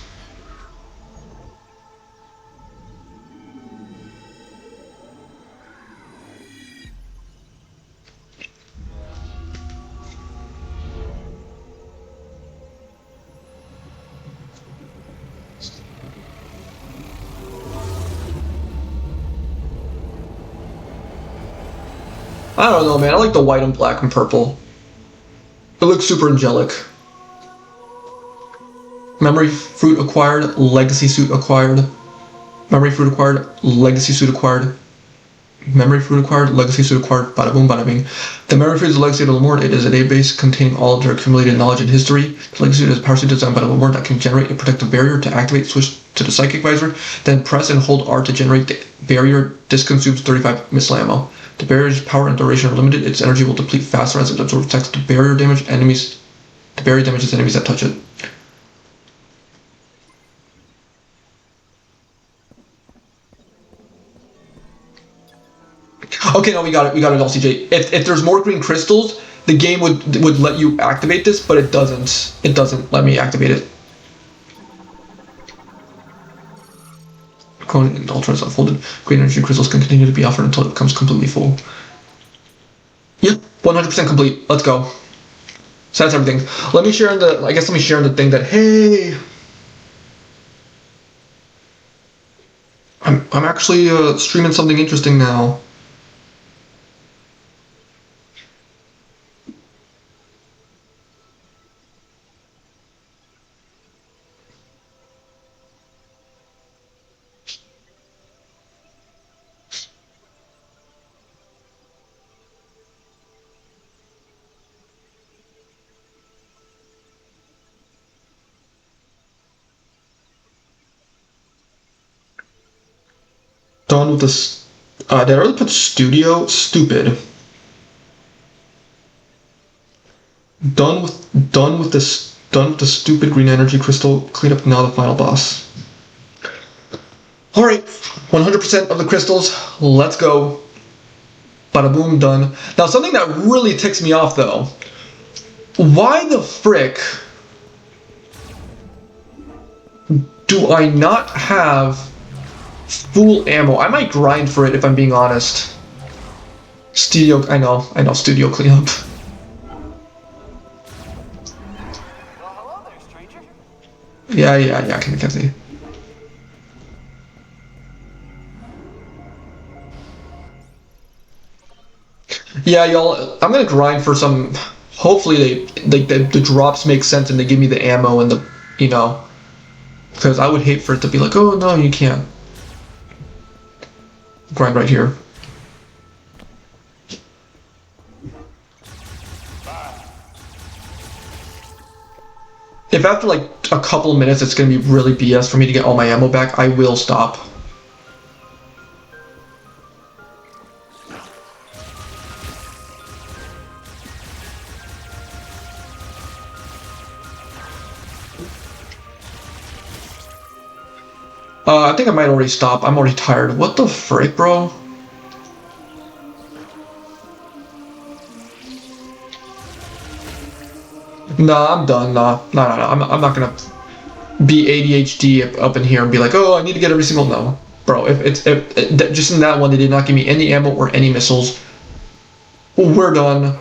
I don't know, man. I like the white and black and purple. It looks super angelic. Memory fruit acquired, legacy suit acquired. Memory fruit acquired, legacy suit acquired. Memory fruit acquired, legacy suit acquired, bada boom, bada bing. The memory fruit is the legacy of the Lord. It is a database containing all of their accumulated knowledge and history. The legacy suit is a power suit designed by the Lord that can generate a protective barrier. To activate, switch to the psychic visor, then press and hold R to generate the barrier. This consumes 35 missile ammo. The barrier's power and duration are limited. Its energy will deplete faster as it absorbs text. The barrier damages enemies that touch it. Okay, no, we got it, LCJ. If there's more green crystals, the game would let you activate this, but it doesn't. It doesn't let me activate it. When Ultra is unfolded, green energy crystals can continue to be offered until it becomes completely full. Yep, 100% complete. Let's go. So that's everything. Let me share in the thing that, hey, I'm actually streaming something interesting now. Done with this. Did I really put studio? Stupid. Done with this. Done with the stupid green energy crystal. Clean up now the final boss. All right, 100% of the crystals. Let's go. Bada boom, done. Now something that really ticks me off though. Why the frick do I not have full ammo? I might grind for it if I'm being honest. Studio, I know, studio cleanup. Well, hello there, stranger. Yeah, I can see. Yeah, y'all, I'm gonna grind for some. Hopefully, the drops make sense and they give me the ammo and the, because I would hate for it to be like, oh no, you can't. Grind right here. If after like a couple of minutes it's gonna be really BS for me to get all my ammo back, I will stop. I think I might already stop. I'm already tired. What the frick, bro? Nah, I'm done. Nah. I'm not gonna be ADHD up in here and be like, oh, I need to get every single. No, bro. If just in that one, they did not give me any ammo or any missiles. We're done.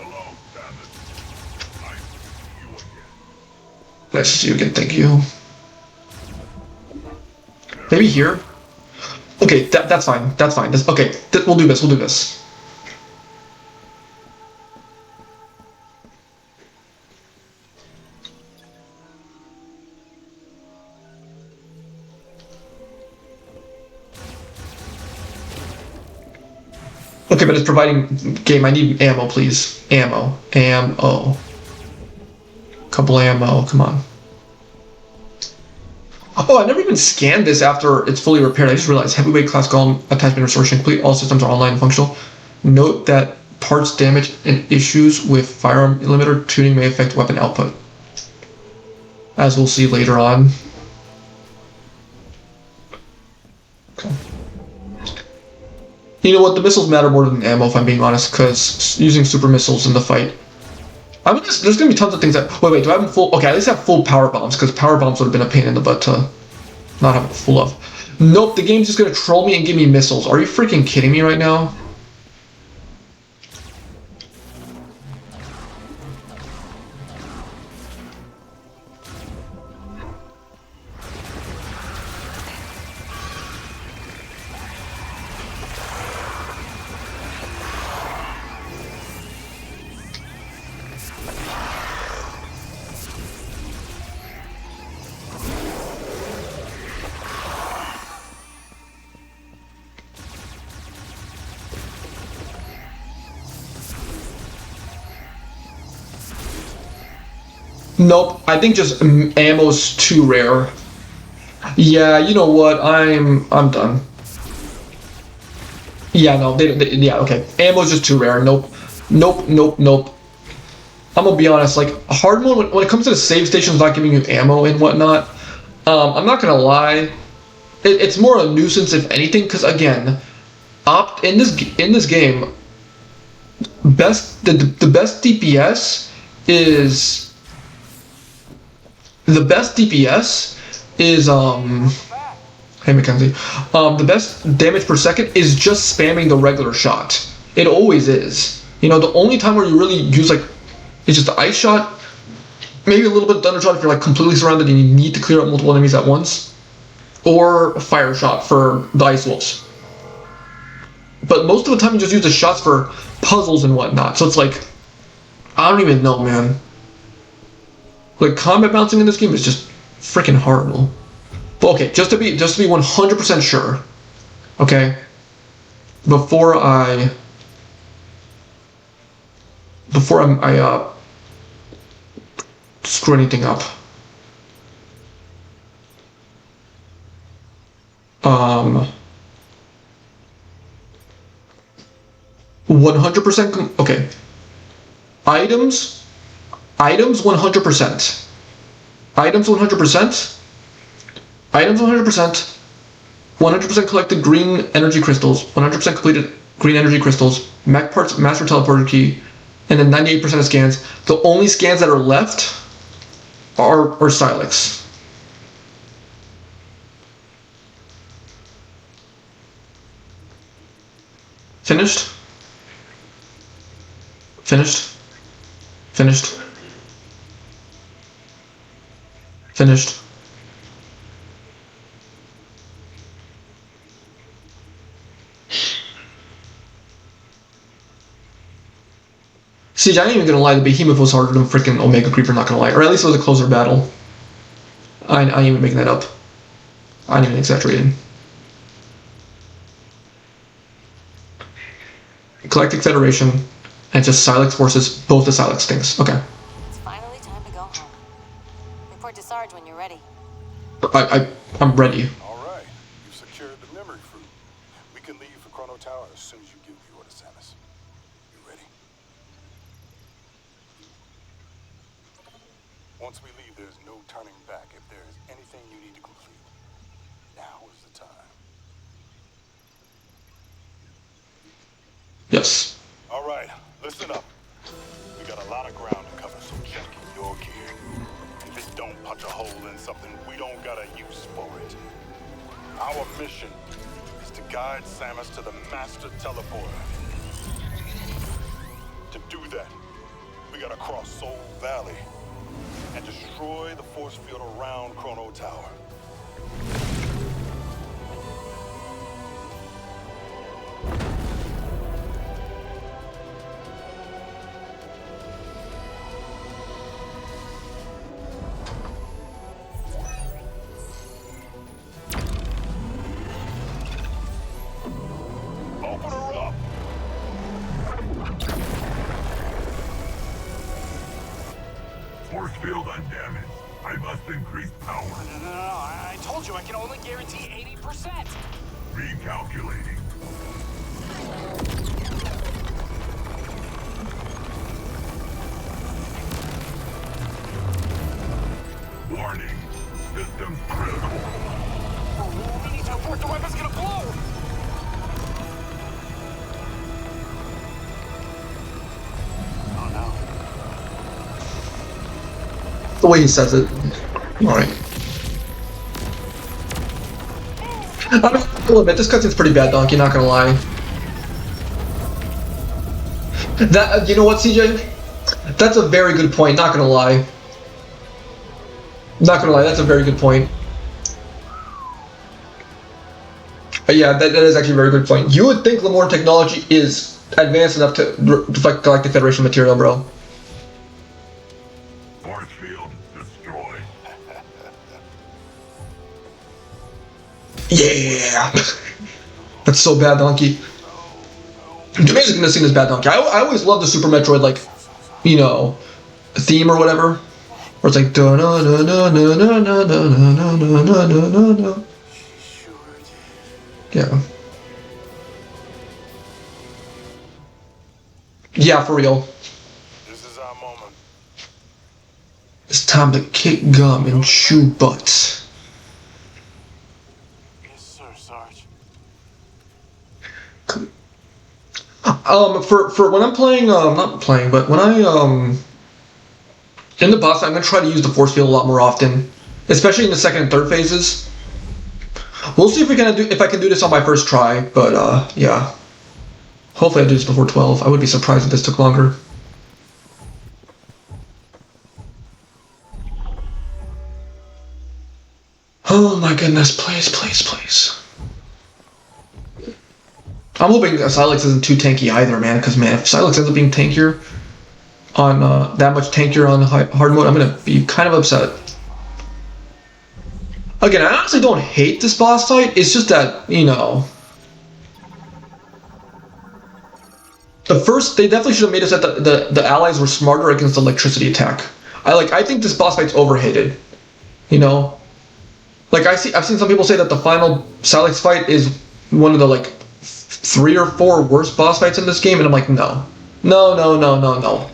Nice to see you again. Thank you. Maybe here. Okay, that's fine. That's fine. Okay. We'll do this. We'll do this. Okay, but it's providing game. I need ammo, please. Ammo. Couple ammo. Come on. Oh, I never even scanned this after it's fully repaired. I just realized heavyweight class golem attachment restoration complete. All systems are online and functional. Note that parts damage and issues with firearm limiter tuning may affect weapon output. As we'll see later on. Okay. You know what? The missiles matter more than ammo, if I'm being honest, because using super missiles in the fight. There's gonna be tons of things that. Wait, do I have full? Okay, at least I have full power bombs, because power bombs would have been a pain in the butt to not have it full of. Nope, the game's just gonna troll me and give me missiles. Are you freaking kidding me right now? Nope. I think just ammo's too rare. Yeah, you know what? I'm done. Yeah, no, yeah, okay. Ammo's just too rare. Nope. Nope, nope, nope. I'm gonna be honest, like, hard mode, when it comes to the save stations not giving you ammo and whatnot, I'm not gonna lie, it's more a nuisance if anything, because again, in this game, the best DPS is the best DPS is hey Mackenzie, the best damage per second is just spamming the regular shot. It always is. You know, the only time where you really use like it's just the ice shot, maybe a little bit of thunder shot if you're like completely surrounded and you need to clear out multiple enemies at once, or fire shot for the ice wolves. But most of the time you just use the shots for puzzles and whatnot. So it's like, I don't even know, man. Like combat bouncing in this game is just freaking horrible. But okay, just to be 100% sure, okay, before I screw anything up. 100%. Okay. Items 100%. Items 100%. Items 100%. 100% collected green energy crystals. 100% completed green energy crystals. Mech parts, master teleporter key, and then 98% of scans. The only scans that are left are Silex. Finished? Finished? Finished? Finished? See, I ain't even gonna lie, the Behemoth was harder than freaking Omega Creeper, not gonna lie. Or at least it was a closer battle. I ain't even making that up. I ain't even exaggerating. Galactic Federation, and just Silex forces both the Silex things. Okay. It's finally time to go home. Report to Sarge when you're ready. I'm ready. All right, you've secured the memory fruit. We can leave for Chrono Tower as soon as you give the order, Samus. You ready? Once we leave, there's no turning back. If there is anything you need to complete, now is the time. Yes. All right, listen up. We got a lot of ground to cover, so check your gear. If it don't punch a hole in something, we don't got a use for it. Our mission is to guide Samus to the Master Teleporter. To do that, we gotta cross Soul Valley and destroy the force field around Chrono Tower. Open her up! Force field undamaged. I must increase power. No, I told you I can only guarantee 80%. Recalculating. Warning. Systems critical. We need to report the weapon's gonna blow. Oh no. The way he says it. Alright. I'll admit, this cutscene's pretty bad, Donkey, not gonna lie. That, you know what, CJ? That's a very good point, not gonna lie. Not gonna lie, that's a very good point. Yeah, that is actually a very good point. You would think Lamorne technology is advanced enough to reflect Galactic Federation material, bro. Force field destroyed. Yeah! That's so bad, Donkey. The music in this scene is bad, Donkey. I always love the Super Metroid, like, you know, theme or whatever. Where it's like da na na na na na na na na na na na na. Sure did. Yeah. Yeah, for real. This is our moment. It's time to kick gum and chew butts. Yes, sir, Sarge. For when I'm playing, not playing, but when I in the boss, I'm gonna try to use the force field a lot more often, especially in the second and third phases. We'll see if I can do this on my first try, but yeah. Hopefully I do this before 12. I would be surprised if this took longer. Oh my goodness, please, please, please. I'm hoping Silex isn't too tanky either, man, because man, if Silex ends up being tankier on that much tankier on hard mode, I'm gonna be kind of upset. Again, I honestly don't hate this boss fight, it's just that, you know, they definitely should have made us that the allies were smarter against the electricity attack. I think this boss fight's overhated. You know? Like I've seen some people say that the final Silex fight is one of the like 3 or 4 worst boss fights in this game, and I'm like, no. No, no, no, no, no.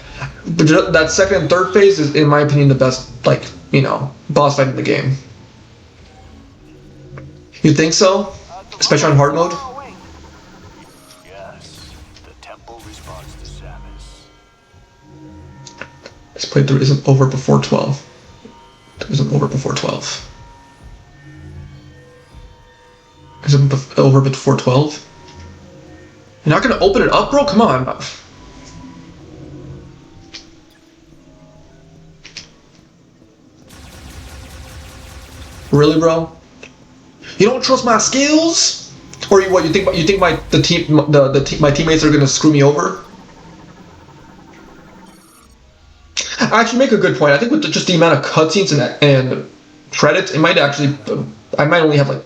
But that second and third phase is, in my opinion, the best, like, you know, boss fight in the game. You think so? Especially on hard mode? Yes, the temple responds to Samus. This playthrough isn't over before 12. It isn't over before 12. Is it over before 12? You're not gonna open it up, bro? Come on. Really, bro? You don't trust my skills? Or what? You think my teammates are gonna screw me over? I actually make a good point. I think with just the amount of cutscenes and credits, it might actually I might only have like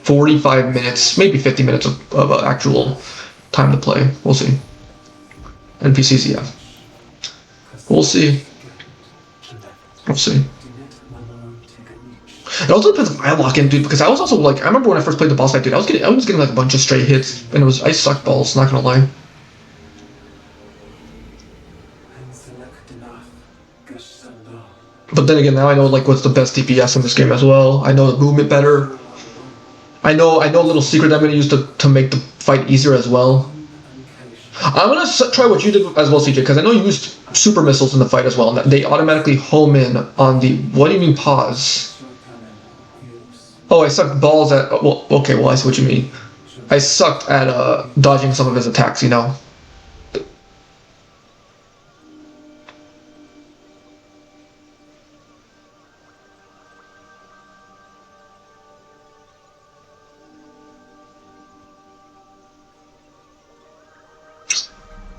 45 minutes, maybe 50 minutes of actual time to play. We'll see. NPCs, yeah. We'll see. We'll see. It also depends if I lock in, dude, because I was also like, I remember when I first played the boss fight, dude, I was getting like a bunch of straight hits, and I sucked balls, not gonna lie. But then again, now I know like what's the best DPS in this game as well. I know the movement better. I know a little secret I'm gonna use to make the fight easier as well. I'm gonna try what you did as well, CJ, because I know you used super missiles in the fight as well, and they automatically home in on the. What do you mean pause? Oh, I sucked balls at. Well, okay, well I see what you mean. I sucked at dodging some of his attacks, you know.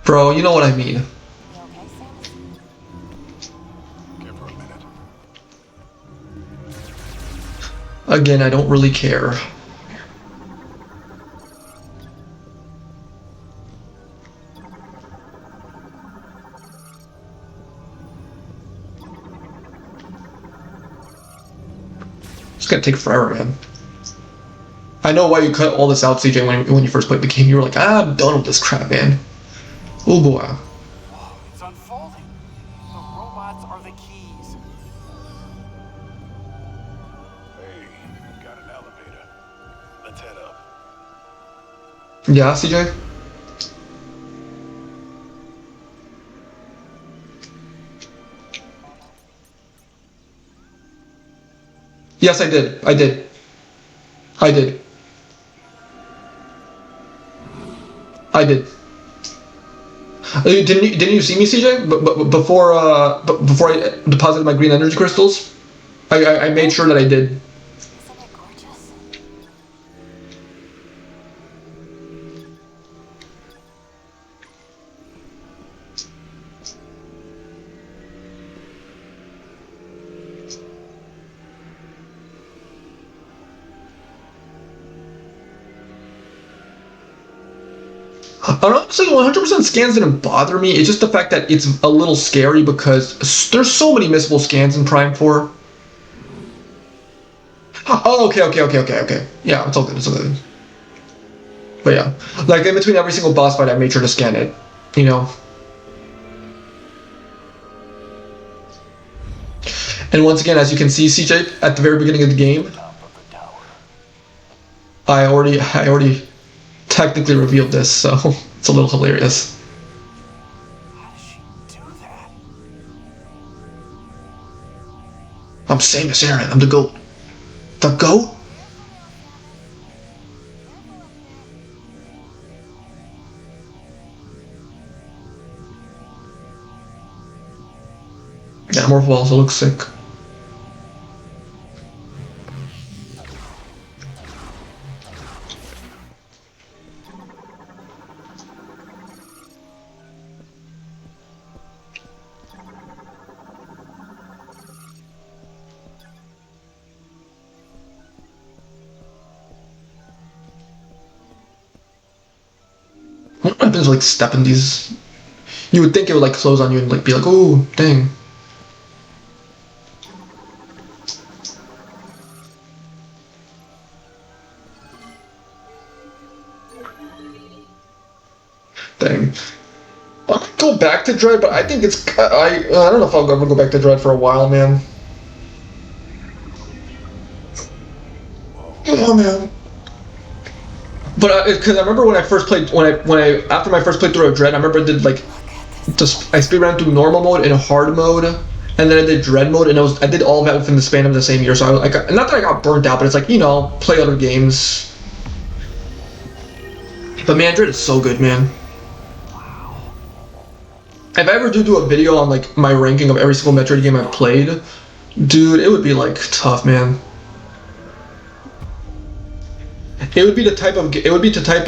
Bro, you know what I mean. You okay, Samus? Give her a minute. Again, I don't really care. It's gonna take forever, man. I know why you cut all this out, CJ, when you first played the game. You were like, I'm done with this crap, man. Oh boy. Whoa, it's unfolding. The robots are the keys. Hey, got an elevator. Let's head up. Yeah, CJ? Yes, I did. I did. I did. I did. Didn't you see me, CJ? Before I deposited my green energy crystals, I made sure that I did. Isn't it gorgeous? Honestly, 100% scans didn't bother me. It's just the fact that it's a little scary because there's so many missable scans in Prime 4. Oh, okay. Yeah, it's all good. It's all good. But yeah, like in between every single boss fight, I made sure to scan it. You know. And once again, as you can see, CJ, at the very beginning of the game, I already technically revealed this, so it's a little hilarious. How does she do that? I'm Samus Aran. I'm the GOAT. The GOAT? Yeah, Morphle also looks sick. What happens like step in these? You would think it would like close on you and like be like, oh dang. Dang. I might go back to Dread, but I think it's I don't know if I'll ever go back to Dread for a while, man. Oh man. But because I remember when I first played, when I after my first playthrough of Dread, I remember I did like just I speed ran through normal mode and hard mode, and then I did Dread mode, and I did all of that within the span of the same year. So I like not that I got burnt out, but it's like, you know, play other games. But man, Dread is so good, man. If I ever do a video on like my ranking of every single Metroid game I've played, dude, it would be like tough, man. It would be the type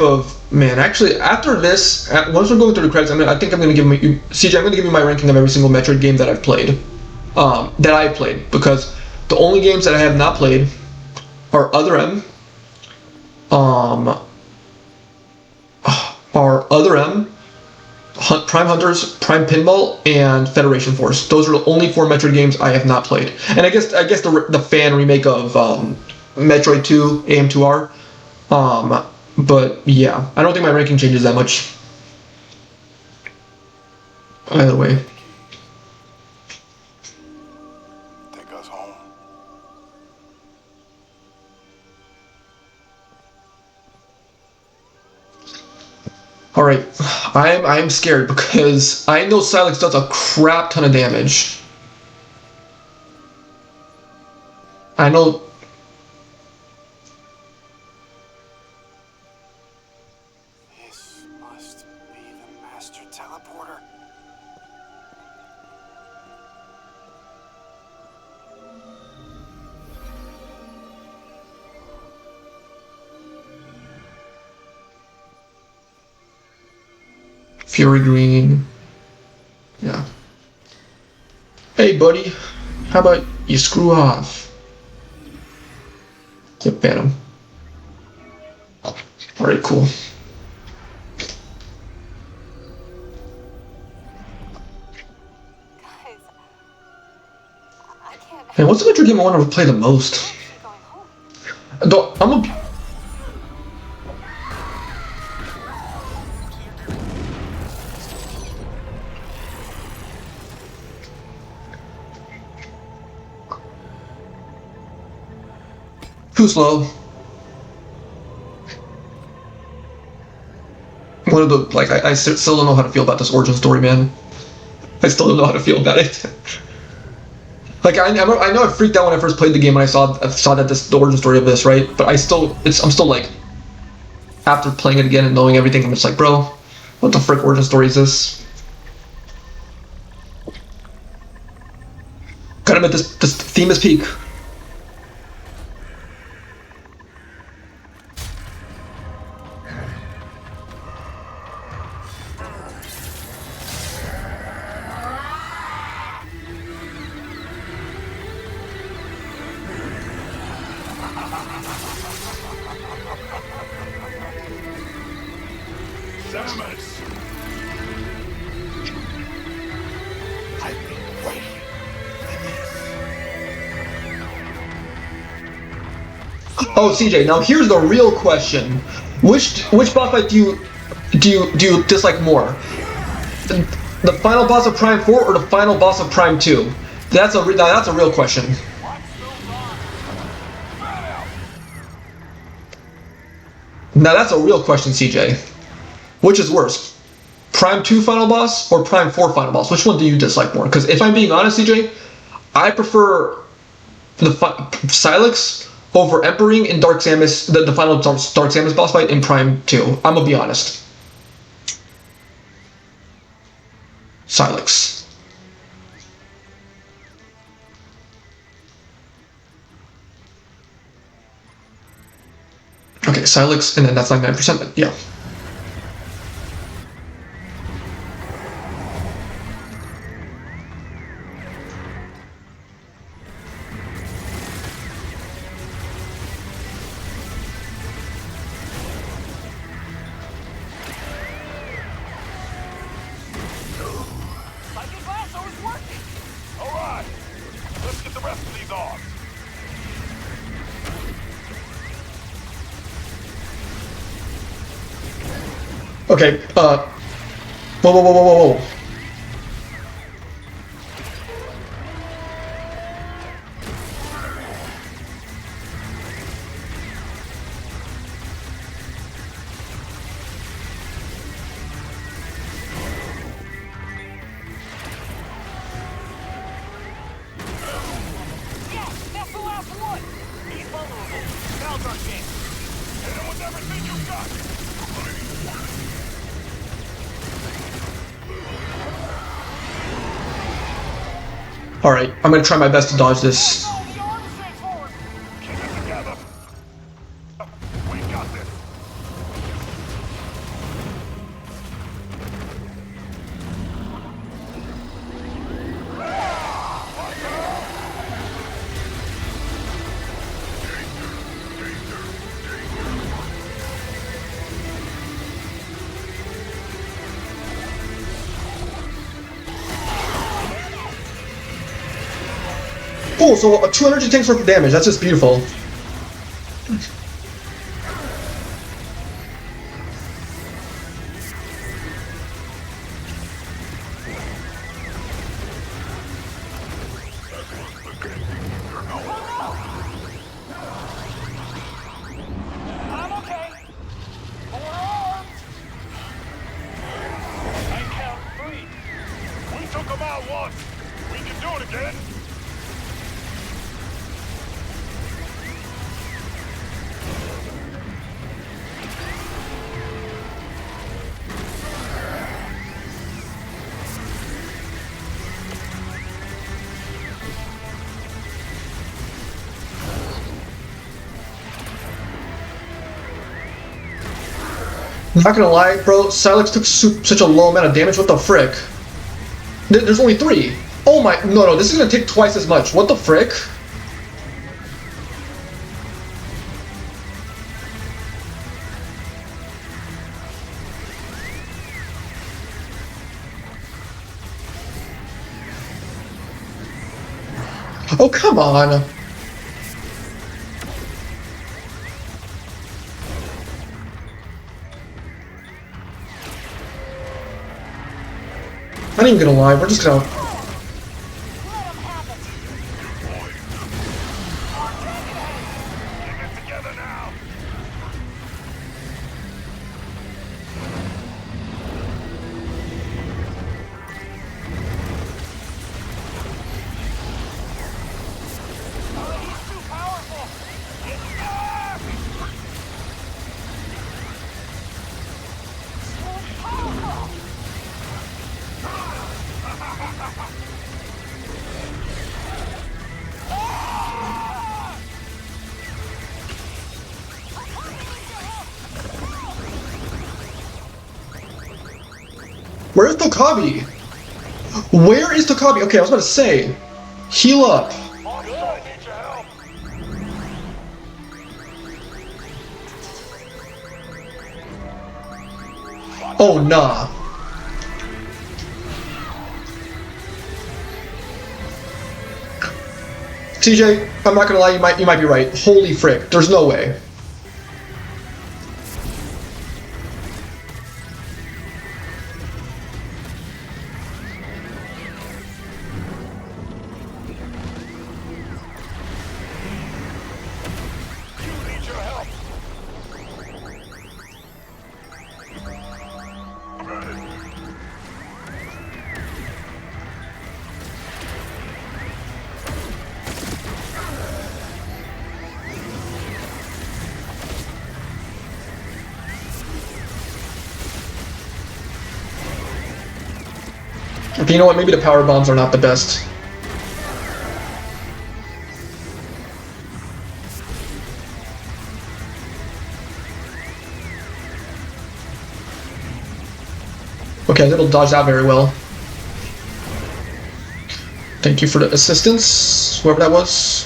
of man. Actually, after this, once we're going through the credits, I think I'm gonna give you CJ. I'm gonna give you my ranking of every single Metroid game that I've played, because the only games that I have not played are Other M, Prime Hunters, Prime Pinball, and Federation Force. Those are the only 4 Metroid games I have not played. And I guess the fan remake of Metroid 2 AM2R. But yeah, I don't think my ranking changes that much. Either way. Take us home. All right, I'm scared because I know Silex does a crap ton of damage. I know. This must be the master teleporter. Fury Green. Yeah. Hey, buddy. How about you screw off? Yep, ban him. Alright, cool. Guys, I can't. Hey, what's the Metroid game I want to play the most? Going home. I'm a. Too slow. One of the like I still don't know how to feel about this origin story, man. I still don't know how to feel about it. Like I know I freaked out when I first played the game when I saw that the origin story of this, right? But I'm still like, after playing it again and knowing everything, I'm just like, bro, what the frick origin story is this? Gotta admit, this theme is peak. Samus! I've been waiting for this. Oh, CJ. Now here's the real question: which boss fight do you dislike more? The final boss of Prime 4 or the final boss of Prime 2? That's a real question. Now that's a real question, CJ. Which is worse? Prime 2 final boss or Prime 4 final boss? Which one do you dislike more? Because if I'm being honest, CJ, I prefer the Silex over Empering in Dark Samus, the final Dark Samus boss fight in Prime 2. I'm gonna be honest. Silex. Okay, Silex, and then that's 99%. Yeah. Psychic lasso is working! Alright! Let's get the rest of these off! Okay, whoa, whoa, whoa, whoa, whoa, whoa. Yeah, that's the last one! He's vulnerable. Now's our chance. Hit him with everything you've got! Alright, I'm gonna try my best to dodge this. Oh, the arm straight forward! Keep it together! We got this! Cool, so 2 energy tanks worth of damage. That's just beautiful. I'm okay. Four arms. I count 3. We took them out once. We can do it again. Not gonna lie, bro, Silex took such a low amount of damage. What the frick? There's only 3. Oh my, no, this is gonna take twice as much. What the frick? Oh, come on. I ain't even gonna lie, we're just gonna... Keep it together now. Oh, he's too powerful. It's back! So powerful! Where's Tokabi? Where is Tokabi? Okay, I was about to say, heal up. Monster, I need your help. Oh, nah. TJ, I'm not gonna lie, you might be right. Holy frick, there's no way. Need your help. Okay, you know what? Maybe the power bombs are not the best. Okay, that'll dodge that very well. Thank you for the assistance, whoever that was.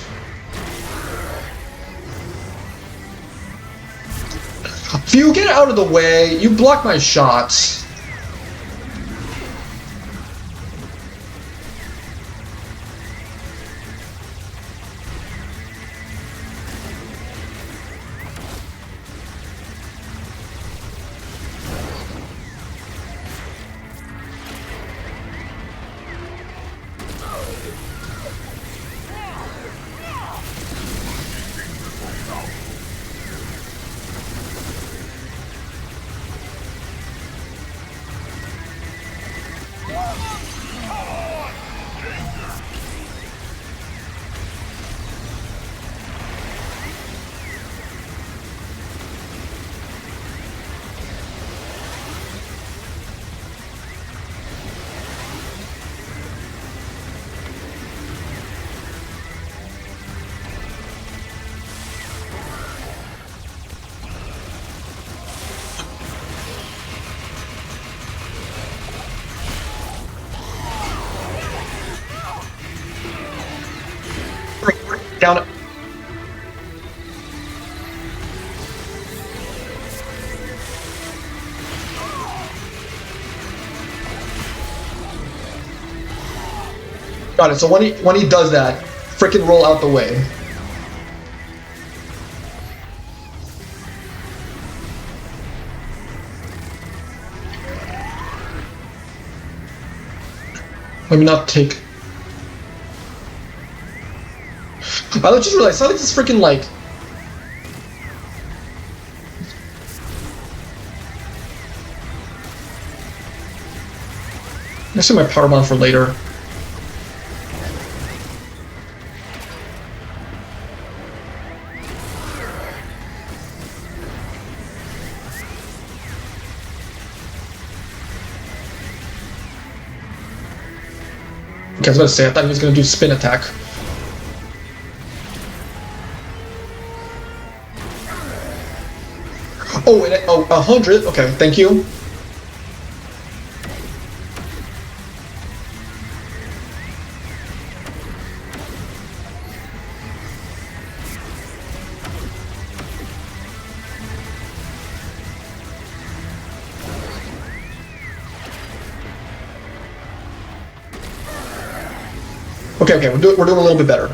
If you get out of the way, you block my shots. Down it. Got it. So when he does that, frickin' roll out the way. Let me not take. I just realized something's just freaking like. I save my power bomb for later. Okay, I was about to say, I thought he was going to do spin attack. Oh, and 100. Okay, thank you. Okay, we're doing a little bit better.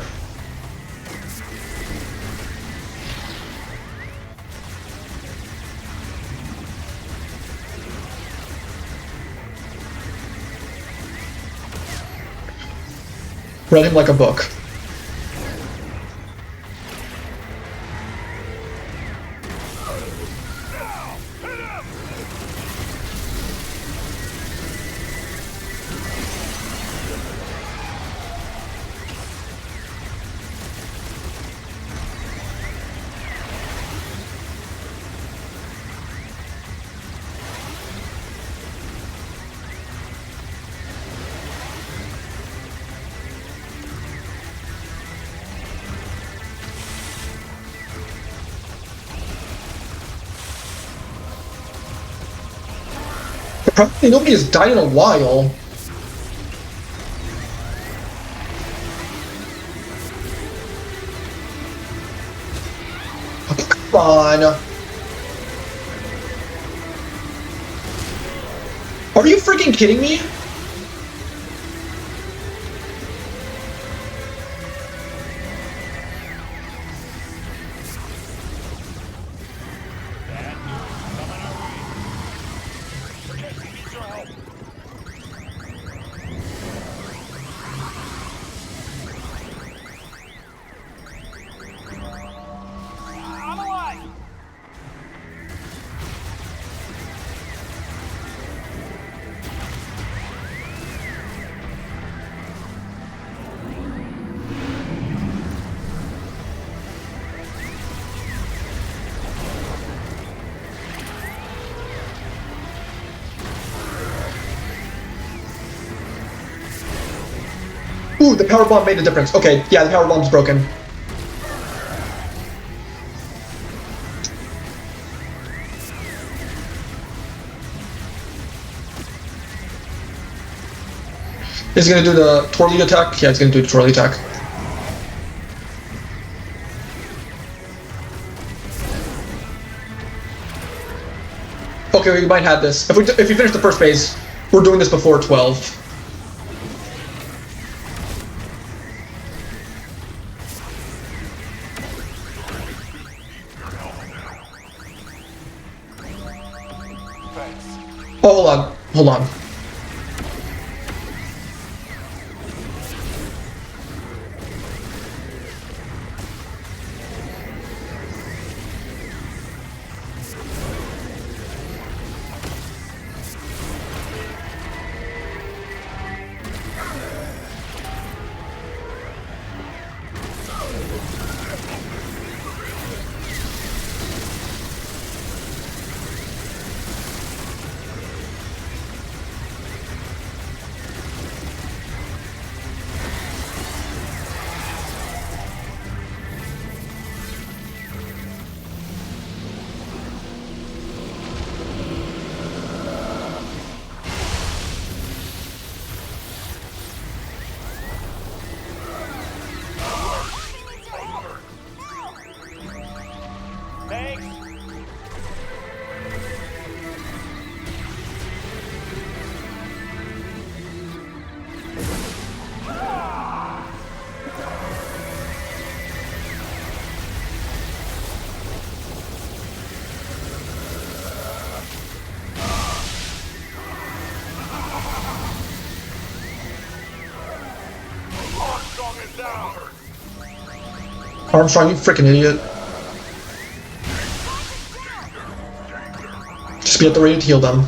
Read him like a book. Probably nobody has died in a while. Oh, come on. Are you freaking kidding me? Ooh, the power bomb made a difference. Okay, yeah, the power bomb's broken. Is it gonna do the twirly attack? Yeah, it's gonna do the twirly attack. Okay, we might have this. If we finish the first phase, we're doing this before 12. Oh, hold on. Hold on. Armstrong, you freaking idiot. Just be at the ready to heal them.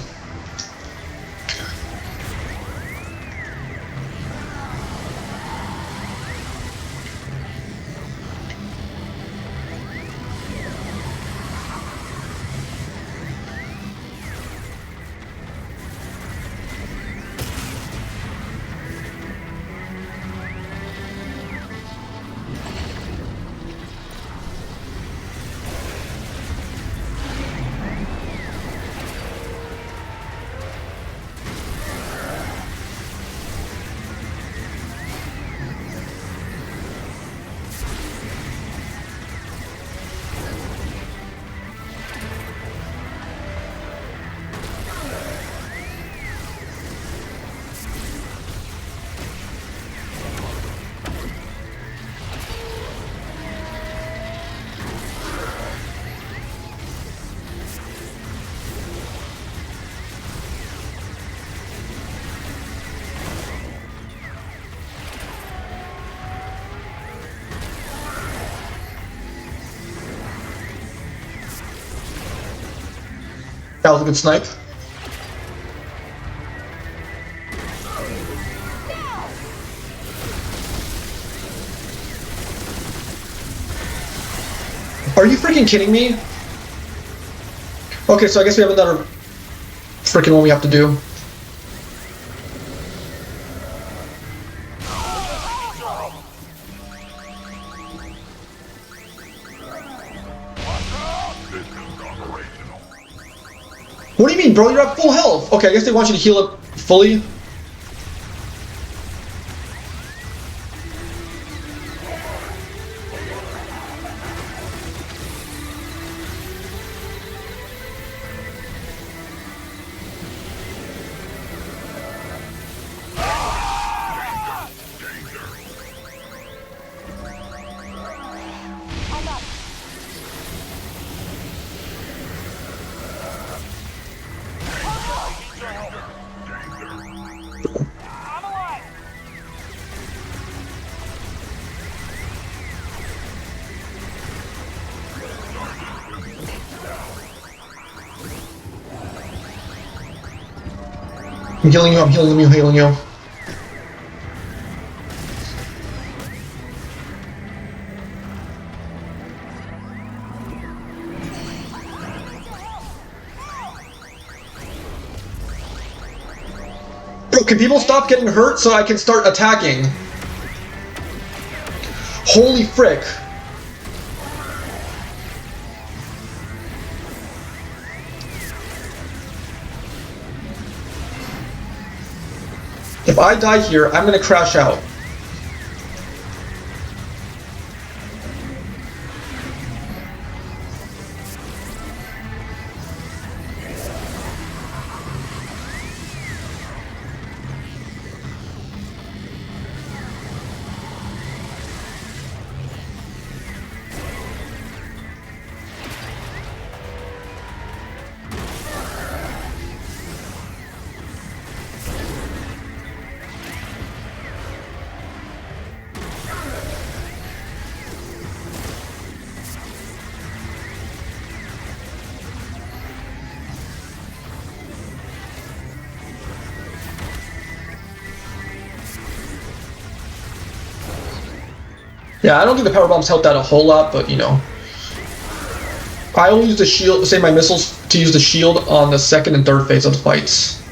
That was a good snipe. Are you freaking kidding me? Okay, so I guess we have another freaking one we have to do. What do you mean, bro? You're at full health. Okay, I guess they want you to heal up fully. I'm healing you, I'm healing you, healing you. Bro, can people stop getting hurt so I can start attacking? Holy frick. If I die here, I'm gonna crash out. Yeah, I don't think the power bombs helped out a whole lot, but you know. I only use the shield, save my missiles to use the shield on the second and third phase of the fights.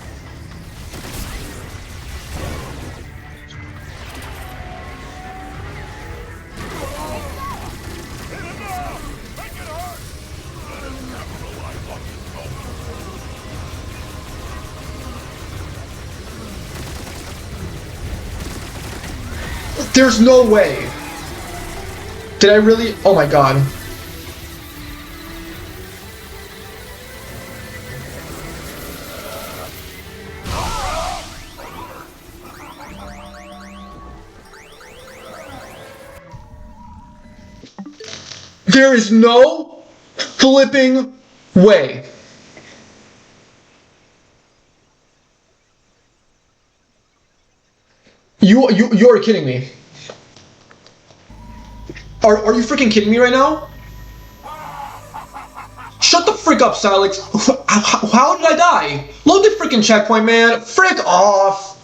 There's no way. Did I really? Oh my god. There is no flipping way. You're kidding me. Are you freaking kidding me right now? Shut the frick up, Silex. How did I die? Load the freaking checkpoint, man. Frick off.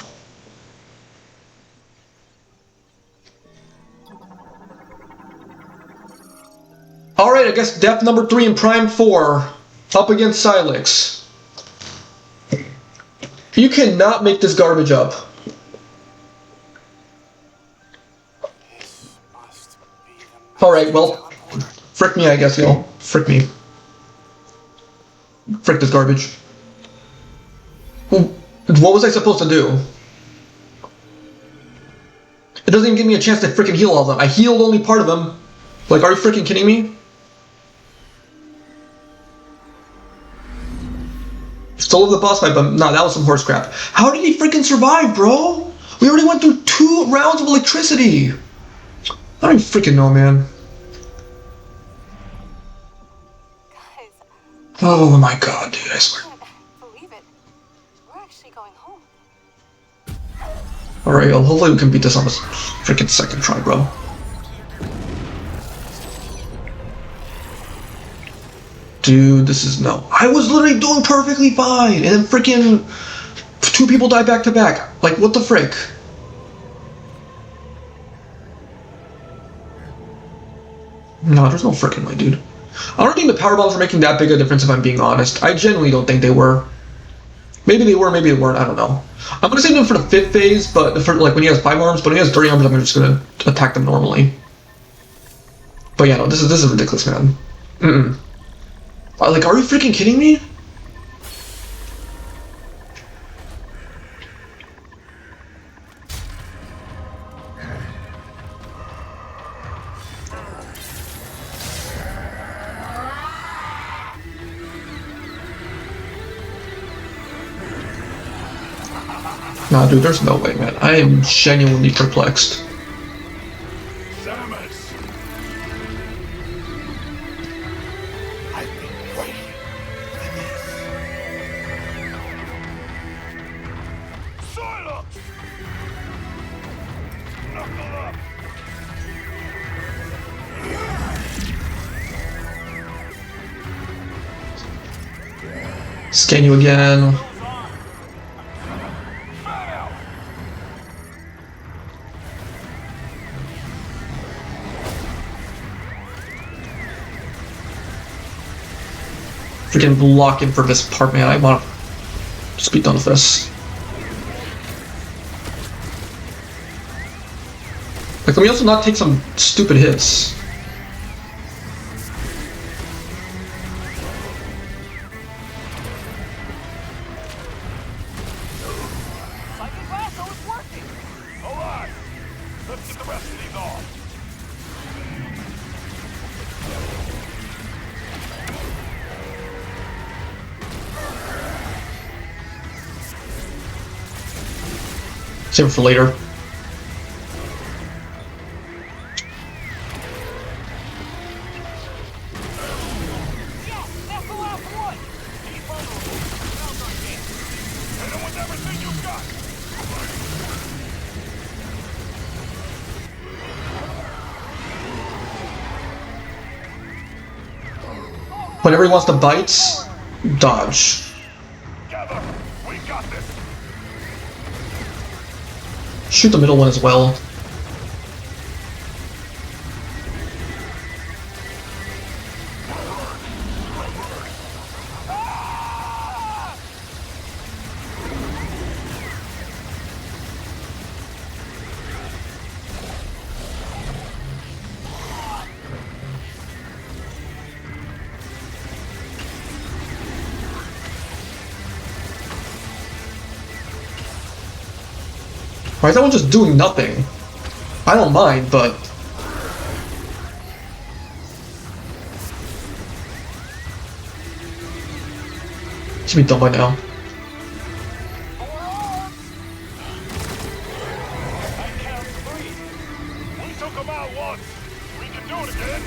Alright, I guess death number 3 in Prime 4. Up against Silex. You cannot make this garbage up. Alright, well, frick me, I guess, y'all. Frick me. Frick this garbage. What was I supposed to do? It doesn't even give me a chance to freaking heal all of them. I healed only part of them. Like, are you freaking kidding me? Still love the boss fight, but nah, that was some horse crap. How did he freaking survive, bro? We already went through 2 rounds of electricity. I don't even freaking know, man. Guys, Oh my god, dude, I swear. I can't believe it. We're actually going home. Alright, well, hopefully we can beat this on this freaking second try, bro. Dude, this is no. I was literally doing perfectly fine, and then freaking 2 people died back to back. Like, what the frick? No, there's no freaking way, dude. I don't think the power bombs are making that big a difference, if I'm being honest. I genuinely don't think they were. Maybe they were, maybe they weren't. I don't know. I'm gonna save them for the 5th phase, but for like when he has 5 arms. But when he has 3 arms, I'm just gonna attack them normally. But yeah, no, this is ridiculous, man. Like, are you freaking kidding me? Nah, dude, there's no way, man. I am genuinely perplexed. Samus! I've been waiting for this. Silence! Knuckle up! Scan you again. Freaking block in for this part, man. I want to just be done with this. Like, let me also not take some stupid hits. Psychic lasso is working! Alright, let's get the rest of these off. Save it for later. Yes, that's the last one! Keep vulnerable. Rounds on game. Hit him with everything you got. Whenever he wants to bite, dodge. Together, we got this. Shoot the middle one as well. Why is that one just doing nothing? I don't mind, but... Should be done by now. I count 3. We took them out once. We can do it again.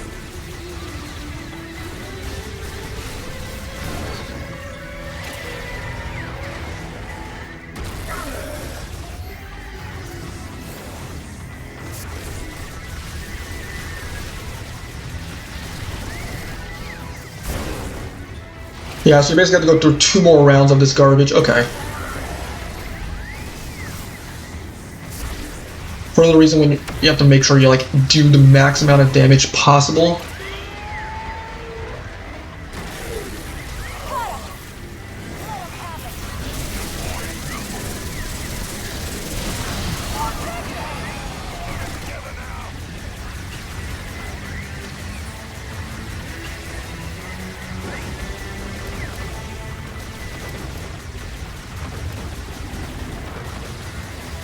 Yeah, so you basically have to go through 2 more rounds of this garbage. Okay. For the reason when you have to make sure you like do the max amount of damage possible.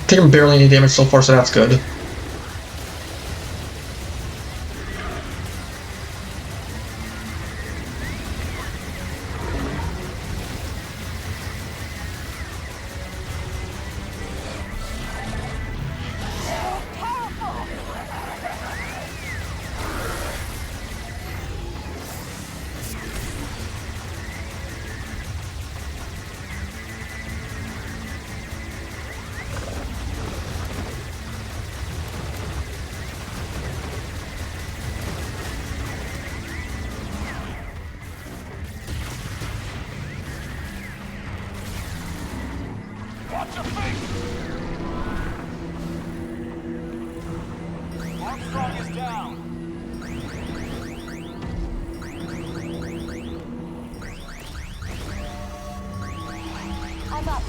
Taking barely any damage so far, so that's good. Watch your face. Armstrong is down. I'm up.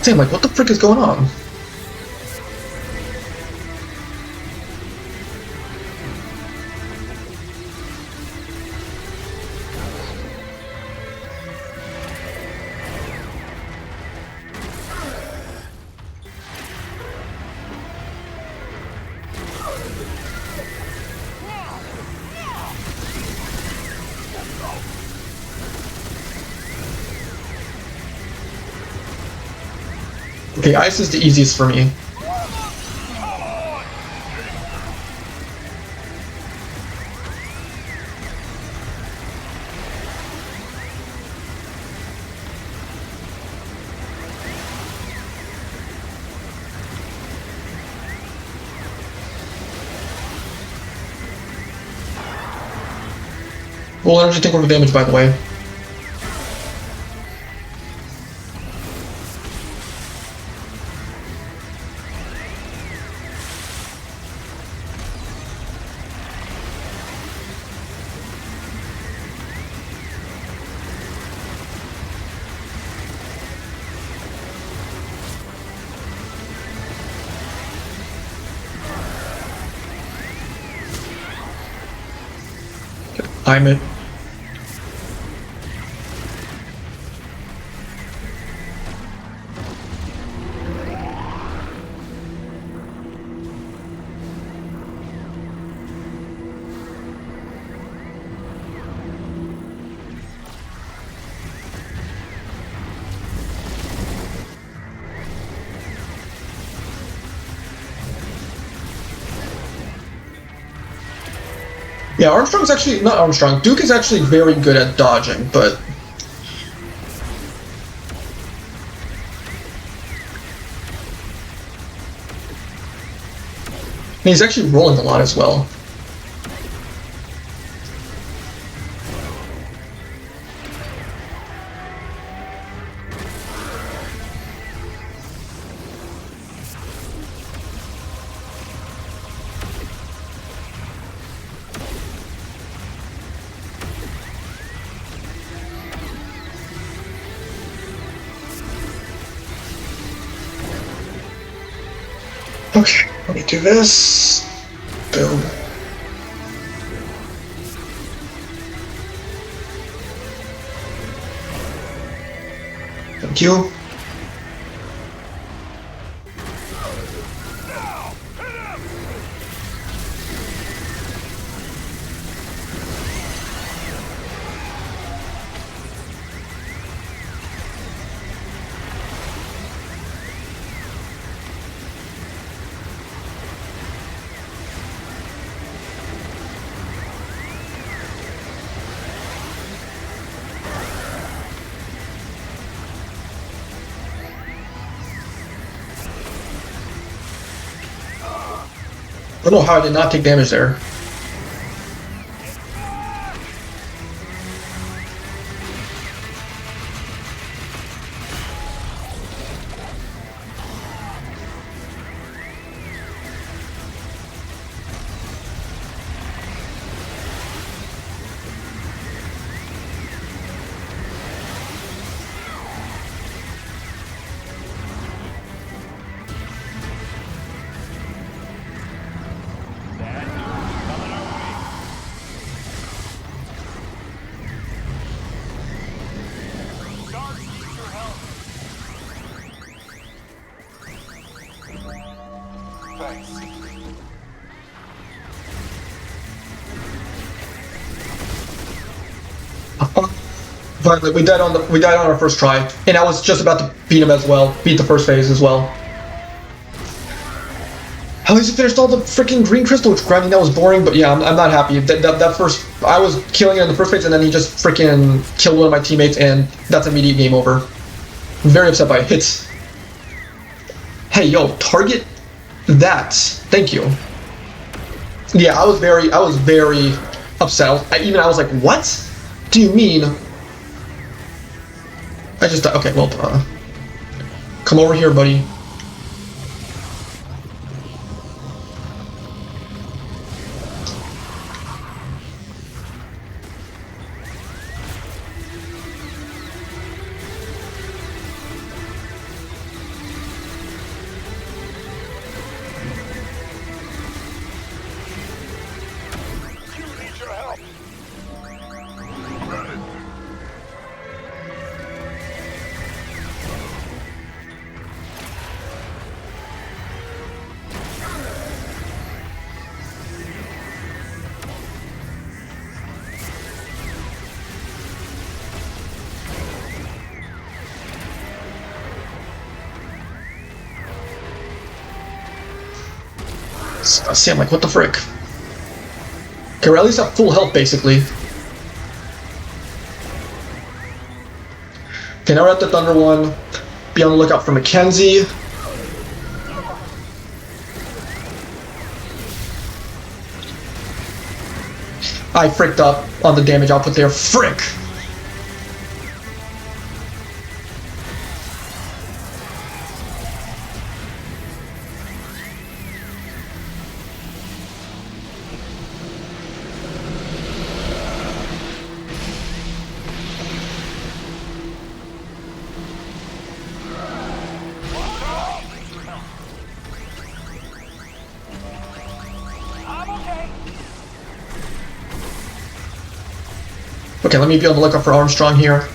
Damn, like, what the frick is going on? Okay, ice is the easiest for me. Roll energy, take over damage, by the way. I'm it. Yeah, Armstrong's actually, not Armstrong, Duke is actually very good at dodging, but... And he's actually rolling a lot as well. Okay, let me do this. Boom. Thank you. I don't know how I did not take damage there. Finally, we died on our first try, and I was just about to beat him as well, beat the first phase as well. At least I finished all the freaking green crystal, which grinding that was boring, but yeah, I'm not happy. That first, I was killing it in the first phase, and then he just freaking killed one of my teammates, and that's immediate game over. I'm very upset by it. Hey, yo, target that. Thank you. Yeah, I was very upset. I was like, what do you mean? I just, okay, well, come over here, buddy. See, I'm like, what the frick? Okay, we're at least at full health, basically. Okay, now we're at the Thunder one. Be on the lookout for Mackenzie. I fricked up on the damage output there. Frick! Okay, let me be on the lookout for Armstrong here.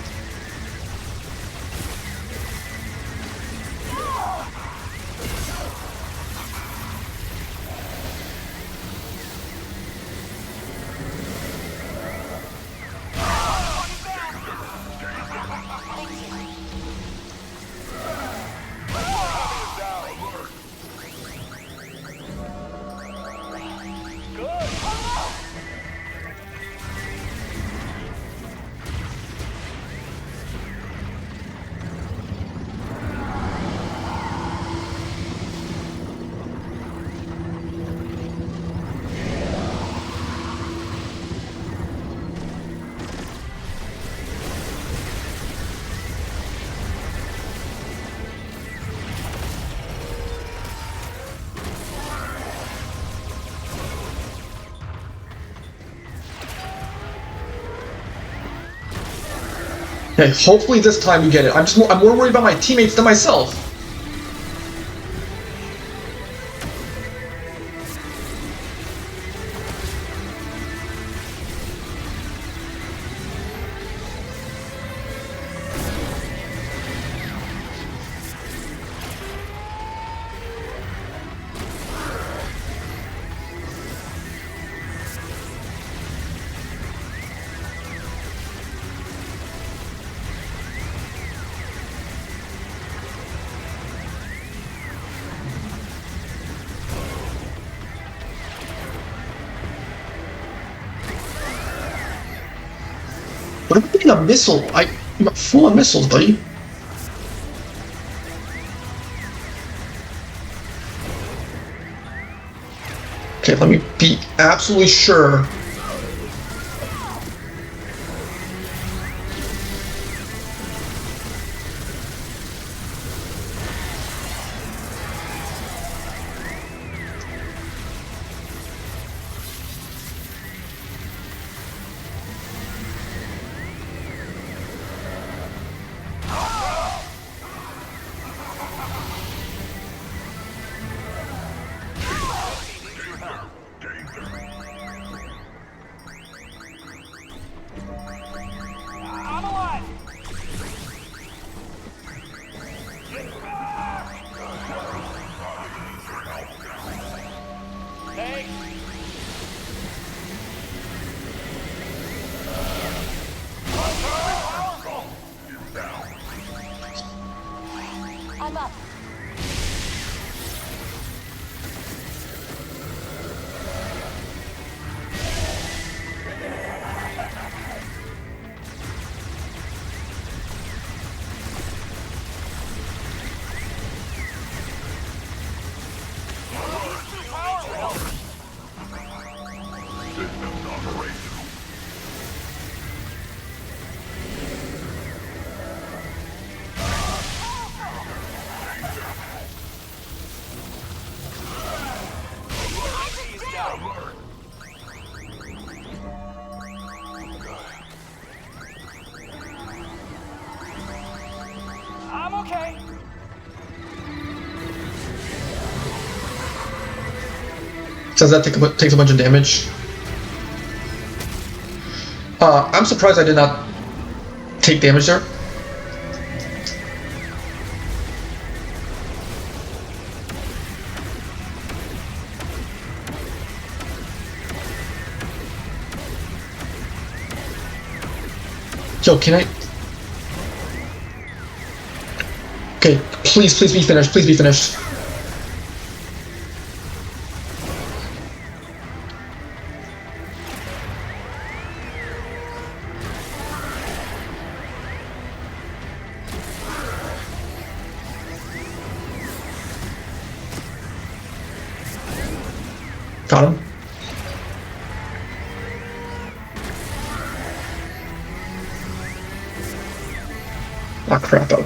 Okay, hopefully this time we get it. I'm more worried about my teammates than myself. What am I thinking of missile? I'm full of missiles, buddy. Okay, let me be absolutely sure. I'm up. Systems operational. I'm okay. Does that takes a bunch of damage? I'm surprised I did not take damage there. Yo, can I? Okay, please be finished. Please be finished. Got him. crap out.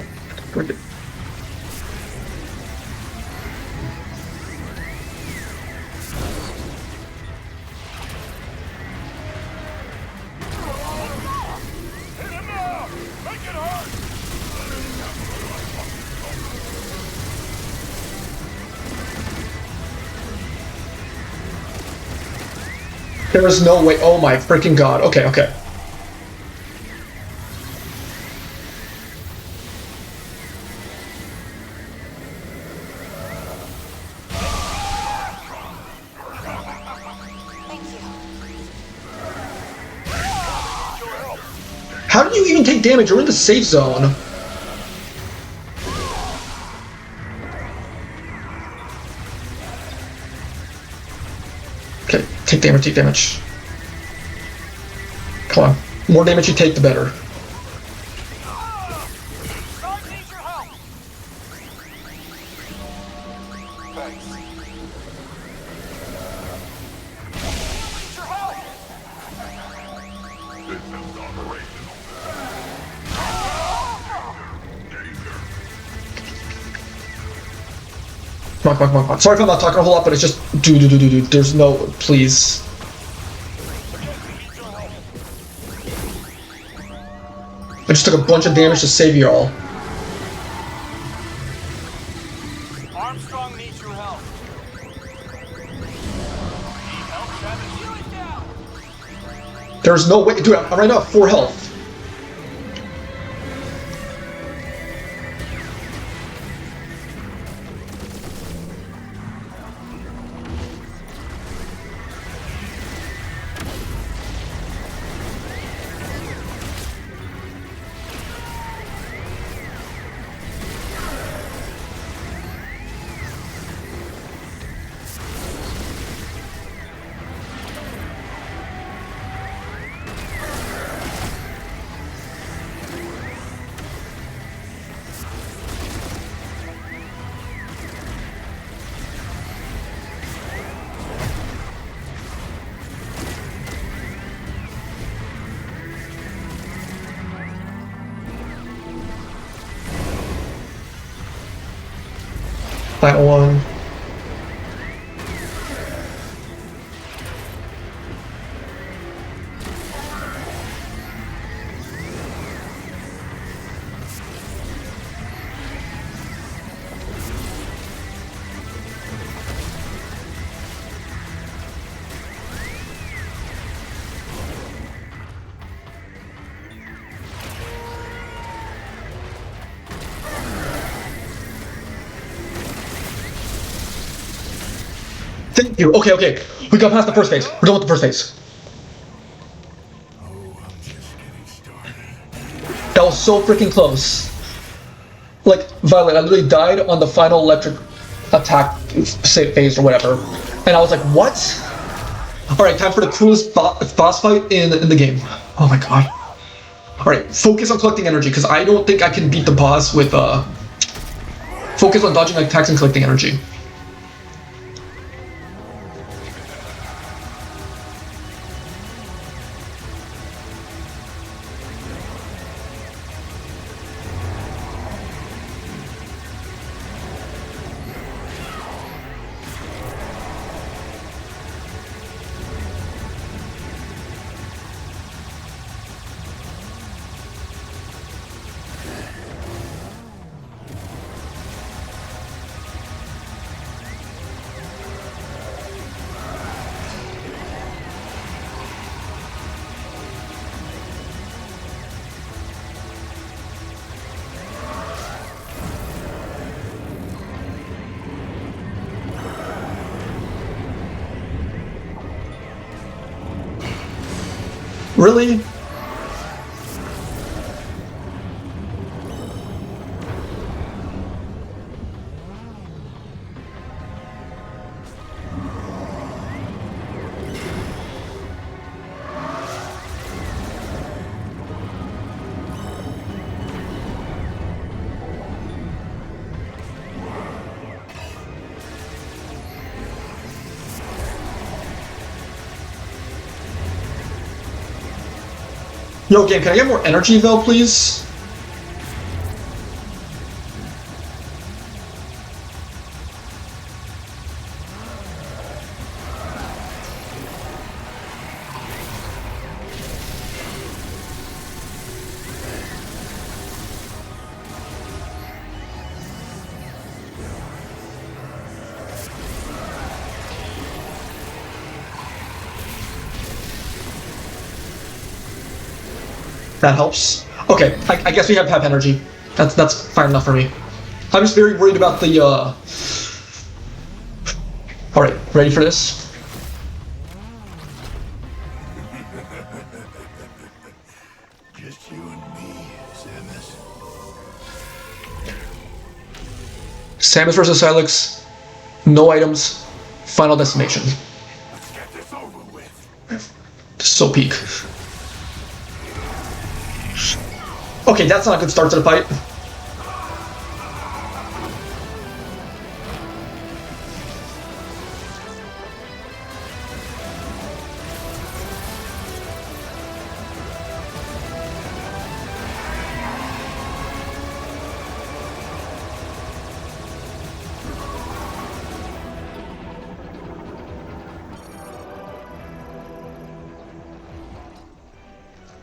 There is no way. Oh my freaking god. Okay, okay. Thank you. How did you even take damage? You're in the safe zone. Okay, take damage, take damage. Come on. The more damage you take, the better. Systems operational. Come on, come on, come on, come on. Sorry if I'm not talking a whole lot, but it's just do. There's no, please. I just took a bunch of damage to save you all. Armstrong needs your help. Need help, Travis? Down. There's no way, dude. I'm right now at 4 health. That one. Thank you. Okay, okay. We got past the first phase. We're done with the first phase. That was so freaking close. Like, Violet, I literally died on the final electric attack phase or whatever. And I was like, what? Alright, time for the coolest boss fight in the game. Oh my god. Alright, focus on collecting energy, because I don't think I can beat the boss with, focus on dodging attacks and collecting energy. Really? Yo, game, can I get more energy though, please? That helps. Okay, I guess we have energy. That's fine enough for me. I'm just very worried about the. All right, ready for this? Just you and me, Samus. Samus versus Silex. No items. Final destination. Let's get this over with. This is so peak. Okay, that's not a good start to the fight.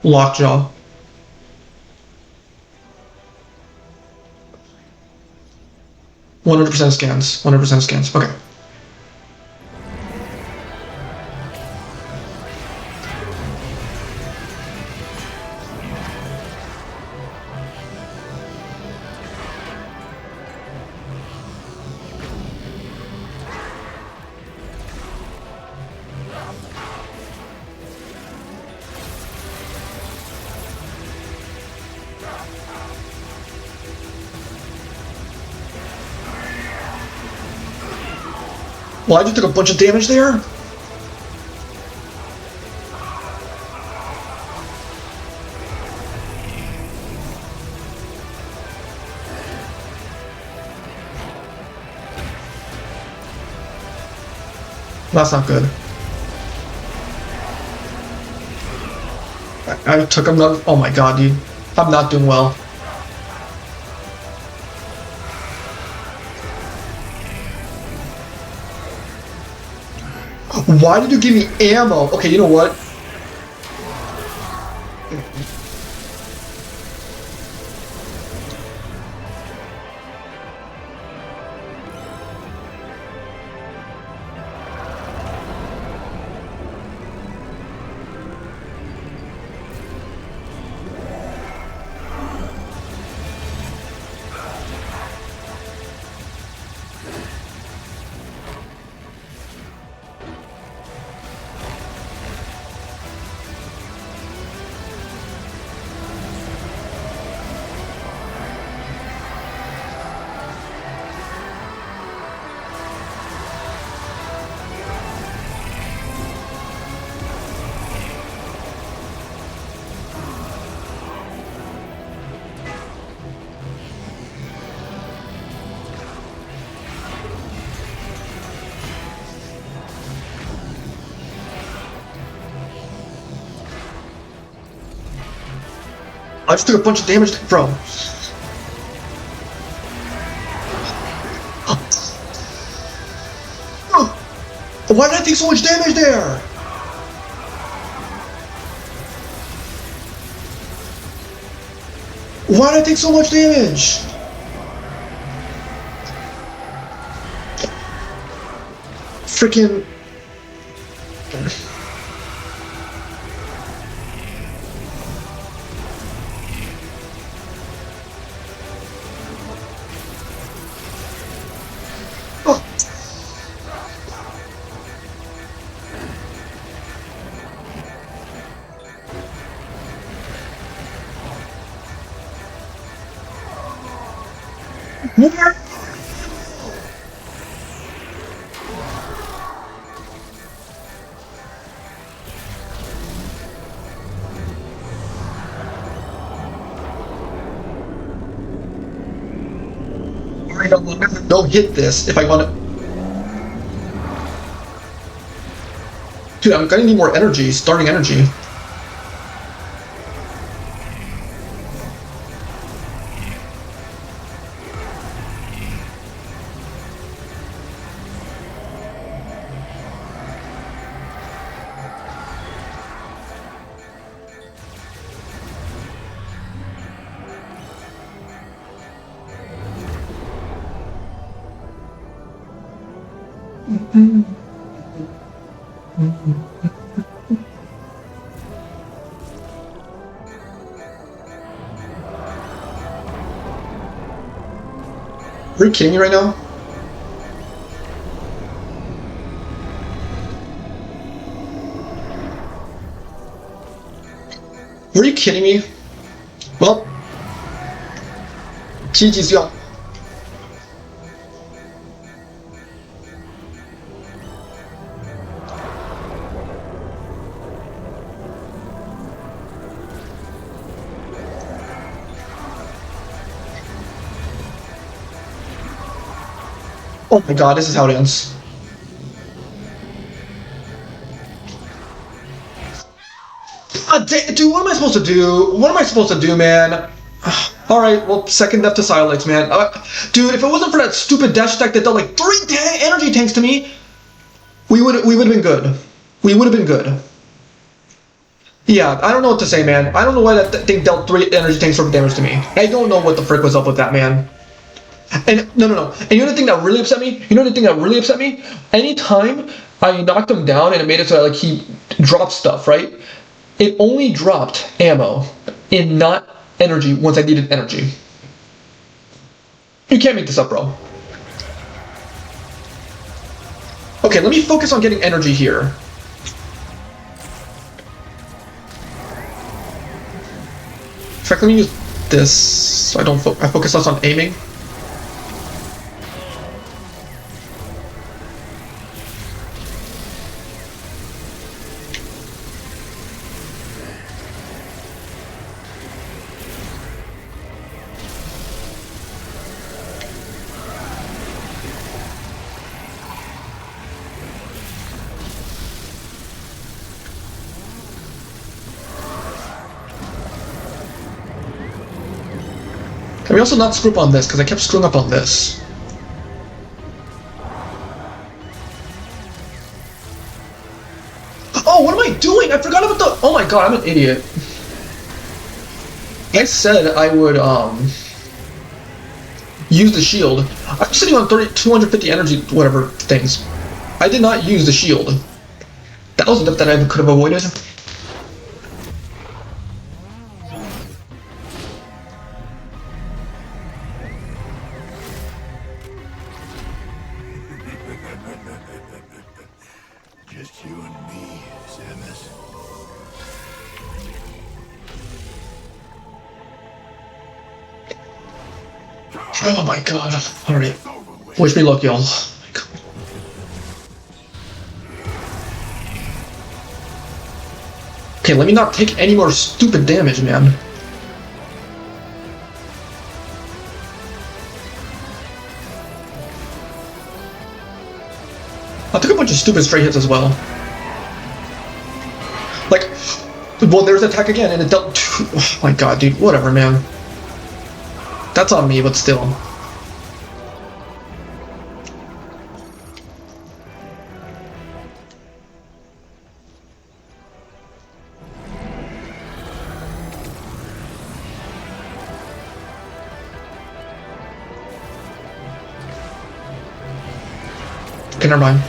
Lockjaw. %100% scans. 100% scans. Okay. Well, I just took a bunch of damage there. That's not good. I took another. Oh my god, dude. I'm not doing well. Why did you give me ammo? Okay, you know what? I just took a bunch of damage, bro. Why did I take so much damage there? Why did I take so much damage? Freaking. Oh. What? Don't hit this if I want to. Dude, I'm gonna need more energy, starting energy. Are you kidding me right now? Were you kidding me? Well, GG's y'all. Oh my god, this is how it ends. Dude, what am I supposed to do? What am I supposed to do, man? Alright, well, second death to Silex, man. Dude, if it wasn't for that stupid dash attack that dealt like 3 energy tanks to me, we would have been good. We would have been good. Yeah, I don't know what to say, man. I don't know why that thing dealt 3 energy tanks worth of damage to me. I don't know what the frick was up with that, man. And no. And you know the thing that really upset me? Anytime I knocked him down and it made it so that like he dropped stuff, right? It only dropped ammo and not energy once I needed energy. You can't make this up, bro. Okay, let me focus on getting energy here. In fact, let me use this so I don't I focus less on aiming. Can we also not screw up on this, because I kept screwing up on this. Oh, what am I doing? I forgot about the... Oh my god, I'm an idiot. I said I would, use the shield. I'm sitting on 250 energy, whatever, things. I did not use the shield. That was enough that I could have avoided. Just you and me, Samus. Oh my god. Alright. Wish me luck, y'all. Okay, let me not take any more stupid damage, man. I took a bunch of stupid straight hits as well. Like, well, there's attack again, and it dealt. Oh my god, dude, whatever, man. That's on me, but still. Okay, never mind.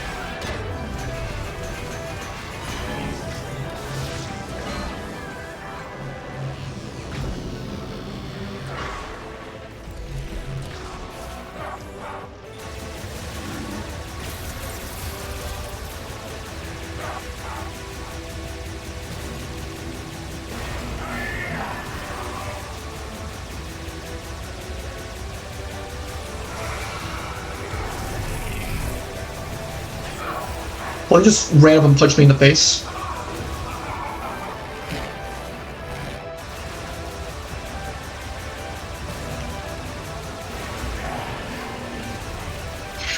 Well, he just ran up and punched me in the face.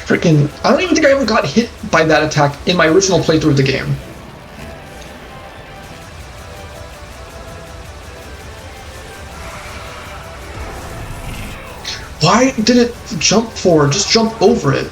Freaking, I don't even think I ever got hit by that attack in my original playthrough of the game. Why did it jump forward? Just jump over it.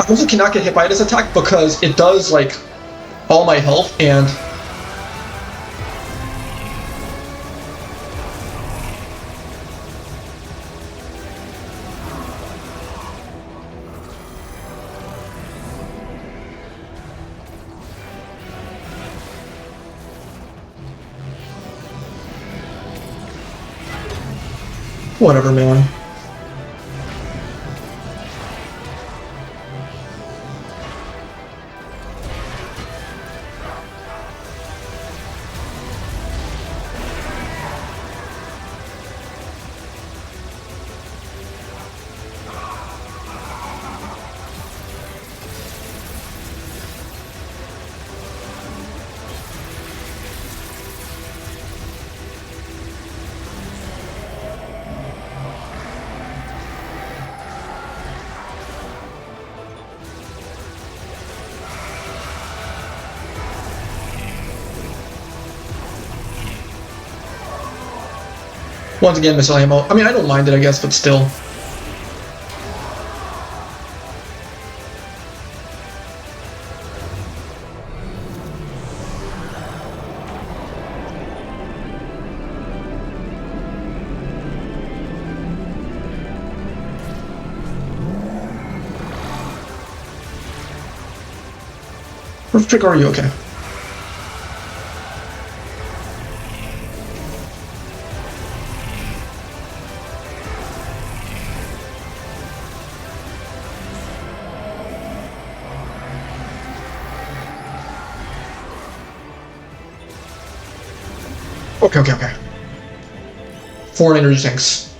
I also cannot get hit by this attack because it does like all my health and whatever, man. Once again, missile ammo. I mean, I don't mind it, I guess, but still. Where the frick are you? Okay. Okay. 4 energy tanks.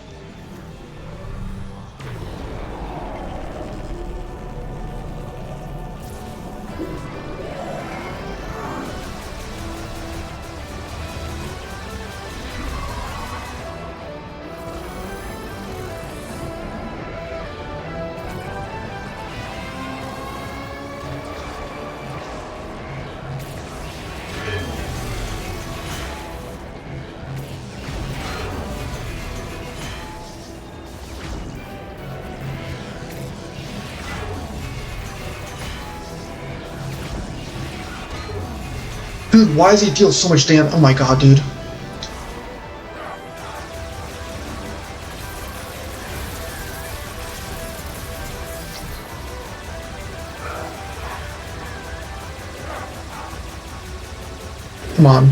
Dude, why does he deal so much damage? Oh my god, dude. Come on.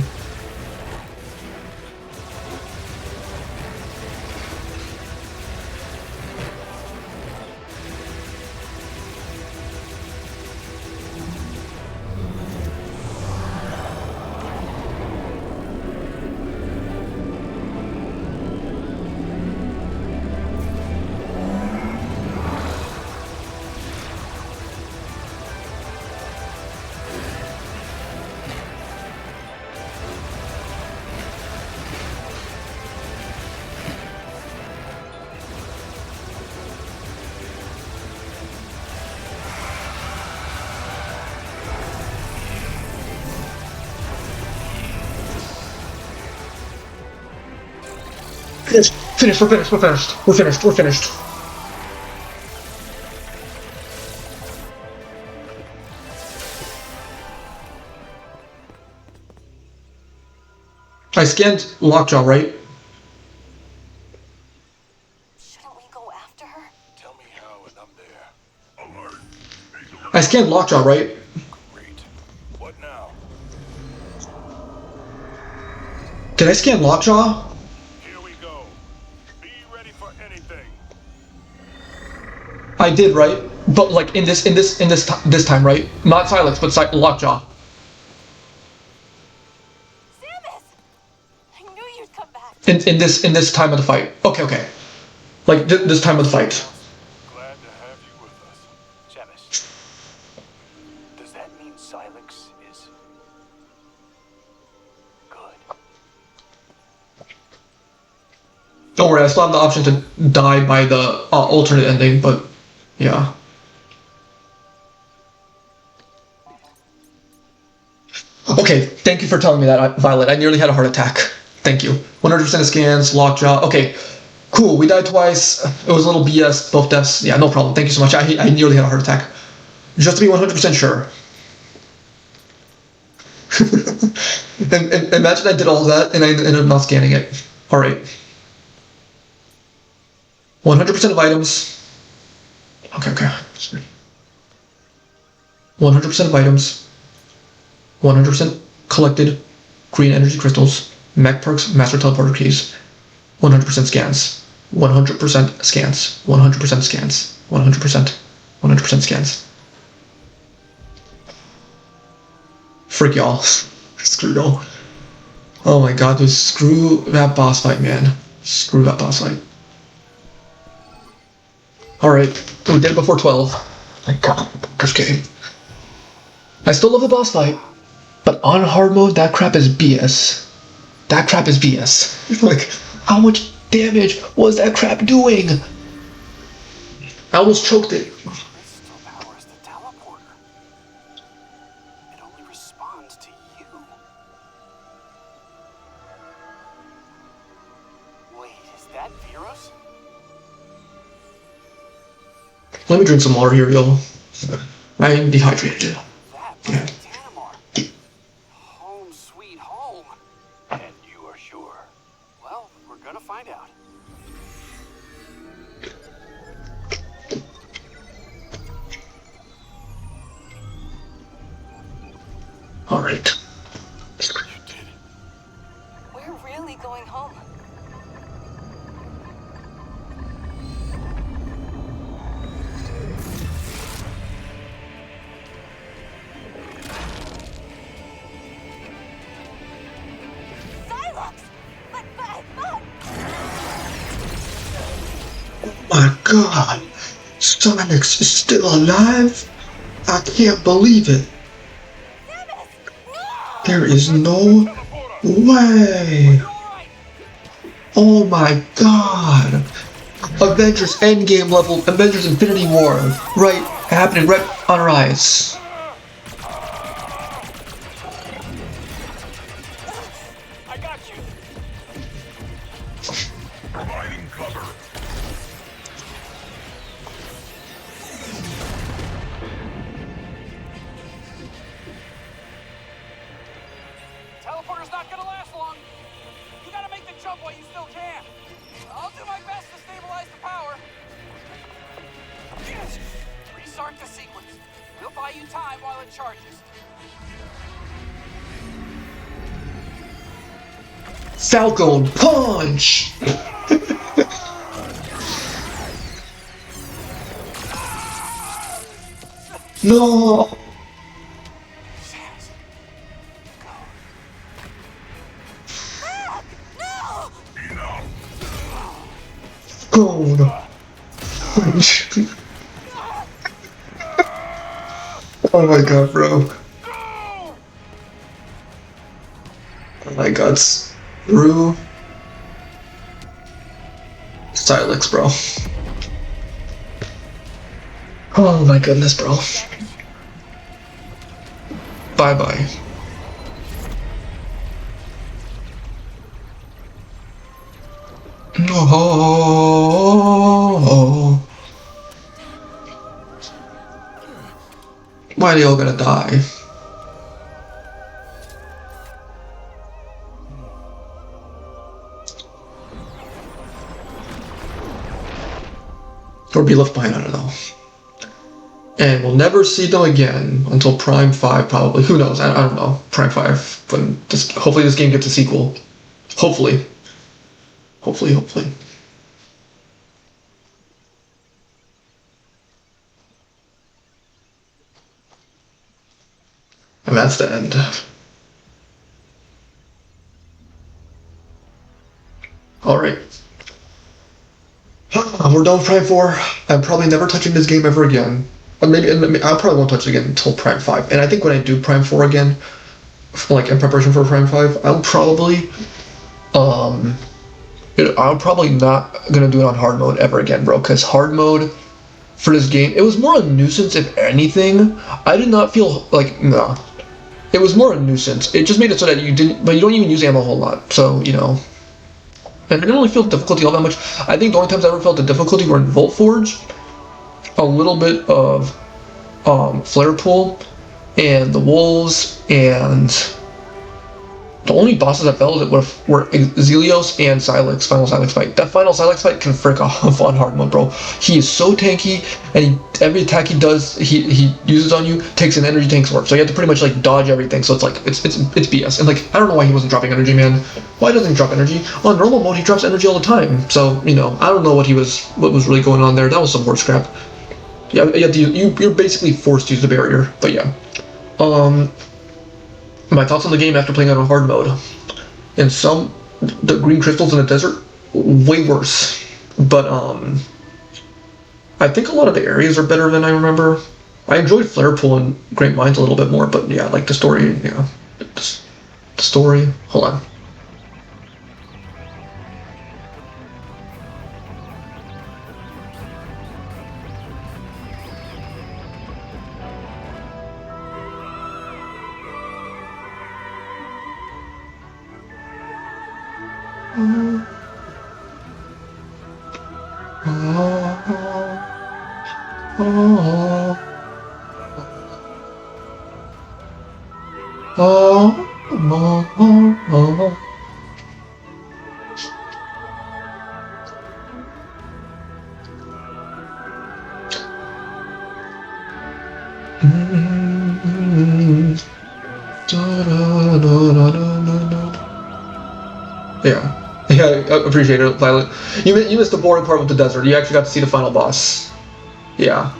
We're finished. I scanned Lockjaw, right? Shouldn't we go after her? Tell me how and I'm there. Alert. I scanned Lockjaw, right? Great. What now? Did I scan Lockjaw? Here we go. Be ready for anything. I did, right? But like in this time, right? Not Silex, but Lockjaw. Samus! I knew you'd come back. In this time of the fight. Okay. Like this time of the fight. Glad to have you with us. Samus, does that mean Silex is good? Don't worry, I still have the option to die by the alternate ending, but yeah. Okay, thank you for telling me that, Violet. I nearly had a heart attack. Thank you. 100% scans, Lockjaw. Okay, cool. We died twice. It was a little BS, both deaths. Yeah, no problem. Thank you so much. I nearly had a heart attack. Just to be 100% sure. and imagine I did all that and I ended up not scanning it. Alright. 100% of items. Okay. 100% of items. 100% collected green energy crystals. Mech perks, master teleporter keys. 100% scans. 100% scans. 100% scans. 100% scans. Frick y'all. Screw y'all. Oh my god, dude, screw that boss fight, man. Screw that boss fight. Alright, we did it before 12. Thank god. First game. I still love the boss fight, but on hard mode, that crap is BS. That crap is BS. Like, how much damage was that crap doing? I almost choked it. Crystal powers the teleporter. It only responds to you. Wait, is that Virus? Let me drink some water here, y'all. I am dehydrated. That Yeah. must be Tanamar. Home sweet home. And you are sure? Well, we're gonna find out. Alright. You did it. We're really going home. Silence! Oh my god. Sonic's is still alive? I can't believe it. There is no way. Oh my god. Avengers Endgame level, Avengers Infinity War, right, happening right on our eyes. I got you. Providing cover. Teleporter's not gonna last long. You gotta make the jump while you still can. I'll do my best to stabilize the power. Yes. Restart the sequence. We'll buy you time while it charges. Falcon Punch! No! Gold Punch. Oh my god, bro. Oh my god, through Stylix, bro. Oh my goodness, bro. Bye bye. No. Why are they all gonna die? Or be left behind, I don't know. And we'll never see them again until Prime 5, probably. Who knows? I don't know. Prime 5. When hopefully this game gets a sequel. Hopefully. Hopefully. And that's the end. Alright. We're done with Prime 4. I'm probably never touching this game ever again. Maybe I probably won't touch it again until Prime 5. And I think when I do Prime 4 again, like in preparation for Prime 5, I'm probably I'm probably not gonna do it on hard mode ever again, bro, because hard mode for this game, it was more a nuisance if anything. I did not feel like, no. It was more a nuisance. It just made it so that you didn't, but you don't even use ammo a whole lot, so, you know. And I didn't really feel the difficulty all that much. I think the only times I ever felt the difficulty were in Volt Forge. A little bit of flare pool, and the wolves, and the only bosses I failed were Zelios and Silex, final Silex fight. That final Silex fight can frick off on hard mode, bro. He is so tanky, and every attack he does, he uses on you, takes an energy tank sword. So you have to pretty much like dodge everything. So it's like it's BS. And like I don't know why he wasn't dropping energy, man. Why doesn't he drop energy? On normal mode he drops energy all the time. So I don't know what was really going on there. That was some horse crap. Yeah, you're basically forced to use the barrier. But yeah. My thoughts on the game after playing it on hard mode. In the green crystals in the desert, way worse. But I think a lot of the areas are better than I remember. I enjoyed Flare Pool and Great Minds a little bit more, but yeah, like the story, yeah. The story, hold on. Yeah, I appreciate it, Violet. You missed the boring part with the desert. You actually got to see the final boss. Yeah.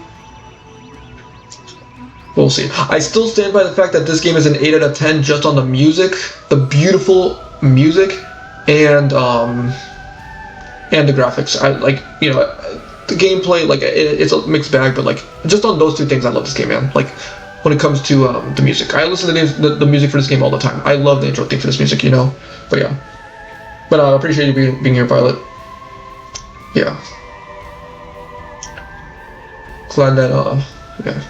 We'll see. I still stand by the fact that this game is an 8 out of 10 just on the music, the beautiful music, and the graphics. I like, the gameplay, like it's a mixed bag, but like just on those two things, I love this game, man. Like when it comes to the music, I listen to the music for this game all the time. I love the intro theme for this music, But yeah. But I appreciate you being here, Violet. Yeah. Glad that yeah.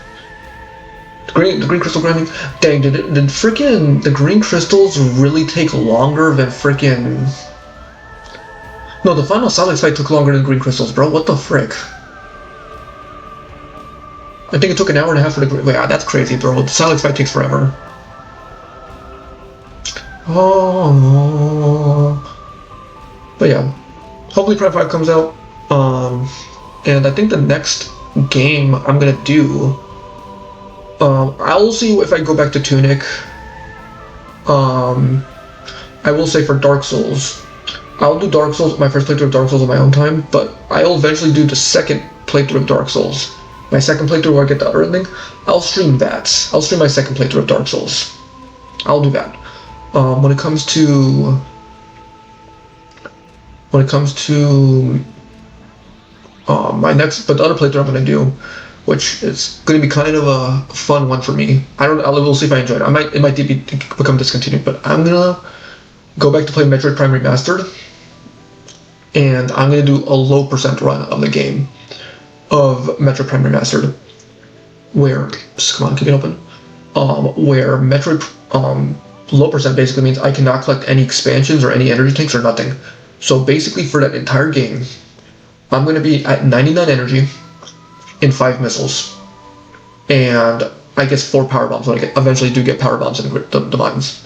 The green crystal grinding. Dang, did freaking the green crystals really take longer than freaking? No, the final Silex fight took longer than green crystals, bro. What the frick? I think it took an hour and a half for the green. Yeah, that's crazy, bro. The Silex fight takes forever. Oh. But yeah, hopefully Prime 5 comes out. And I think the next game I'm gonna do. I'll see if I go back to Tunic. I will say for Dark Souls, I'll do Dark Souls, my first playthrough of Dark Souls on my own time, but I'll eventually do the second playthrough of Dark Souls. My second playthrough where I get the other ending, I'll stream that. I'll stream my second playthrough of Dark Souls. I'll do that. When it comes to the other playthrough I'm gonna do, which is gonna be kind of a fun one for me. We'll see if I enjoy it. It might become discontinued, but I'm gonna go back to play Metroid Prime Remastered, and I'm gonna do a low percent run of the game of Metroid Prime Remastered, where come on, keep it open. Where Metroid low percent basically means I cannot collect any expansions or any energy tanks or nothing. So basically for that entire game, I'm going to be at 99 energy in 5 missiles. And I guess 4 power bombs when I eventually do get power bombs in the mines.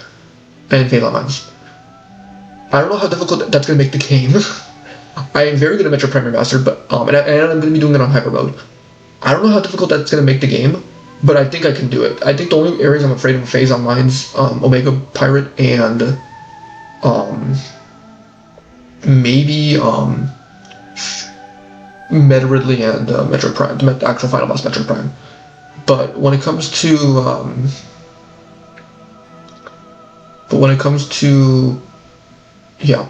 And Phalanx mines. I don't know how difficult that's going to make the game. I am very good at Metro Prime Remastered, but and I'm going to be doing it on hyper mode. I don't know how difficult that's going to make the game, but I think I can do it. I think the only areas I'm afraid of phase on mines, Omega Pirate and maybe Meta Ridley and Metroid Prime, the actual final boss Metroid Prime. But when it comes to, yeah,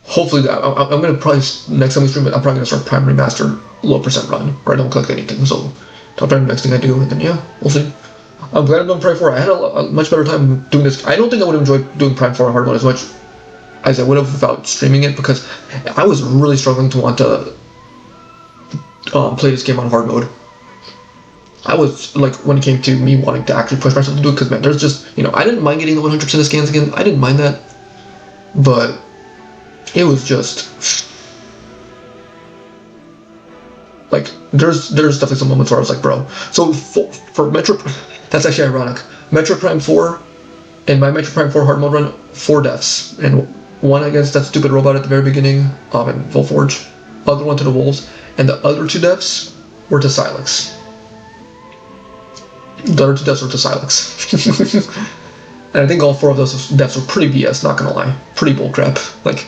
hopefully I'm gonna probably next time we stream it, I'm probably gonna start Prime Remastered low percent run where I don't collect anything. So that'll probably be the next thing I do, and then yeah, we'll see. I'm glad I'm doing Prime 4. I had a much better time doing this. I don't think I would have enjoyed doing Prime 4 hard mode as much as I would have without streaming it, because I was really struggling to want to play this game on hard mode. I was like, when it came to me wanting to actually push myself to do it, because man, there's just, I didn't mind getting the 100% of scans again. I didn't mind that, but it was just Like there's definitely some moments where I was like, bro. So for Metro, that's actually ironic. Metro Prime 4, in my Metro Prime 4 hard mode run, 4 deaths, and one against that stupid robot at the very beginning, in Full Forge, other one to the wolves, and the other 2 deaths were to Silex. The other 2 deaths were to Silex. And I think all 4 of those deaths were pretty BS, not gonna lie. Pretty bullcrap. Like,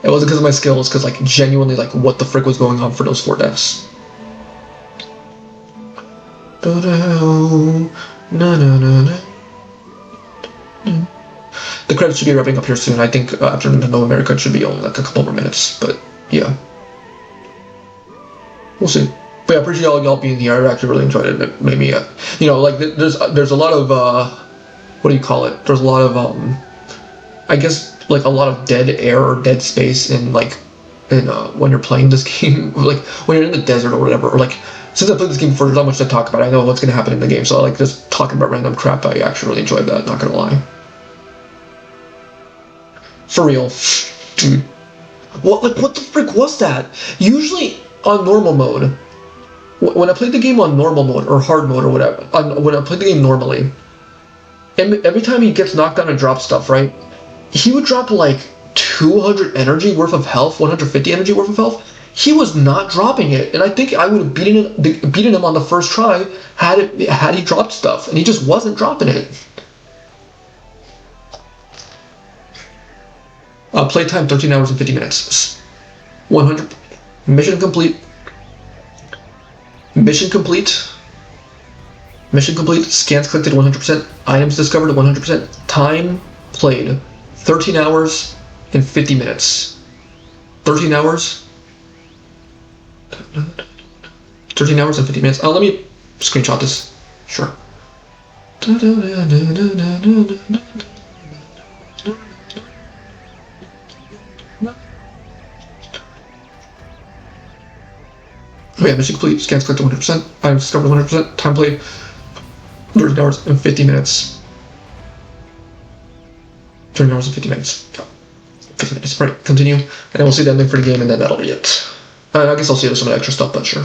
it wasn't because of my skill, it's because, like, genuinely, like, what the frick was going on for those 4 deaths. The credits should be wrapping up here soon. I think after Nintendo America it should be only like a couple more minutes, but yeah. We'll see. But yeah, I appreciate y'all being here. I actually really enjoyed it. It made me, you know, like there's a lot of, what do you call it? There's a lot of, I guess, like a lot of dead air or dead space in like, when you're playing this game, like when you're in the desert or whatever, or like, since I played this game before, there's not much to talk about. I know what's going to happen in the game, so I like just talking about random crap. I actually really enjoyed that, not going to lie. For real. Dude. What the frick was that? Usually on normal mode, when I played the game on normal mode or hard mode or whatever, when I played the game normally, and every time he gets knocked down and drops stuff, right, he would drop like 200 energy worth of health, 150 energy worth of health. He was not dropping it, and I think I would have beaten him on the first try had he dropped stuff, and he just wasn't dropping it. Playtime 13 hours and 50 minutes. 100. Mission complete. Mission complete. Mission complete. Scans collected 100%. Items discovered 100%. Time played 13 hours and 50 minutes. 13 hours. 13 hours and 50 minutes. Let me screenshot this. Sure. Oh yeah, mission complete, scans collected 100%, items discovered 100%, time played 13 hours and 50 minutes. 13 hours and 50 minutes. 50 minutes, right, continue, and then we'll see the ending for the game, and then that'll be it. I guess I'll see some extra stuff, but sure.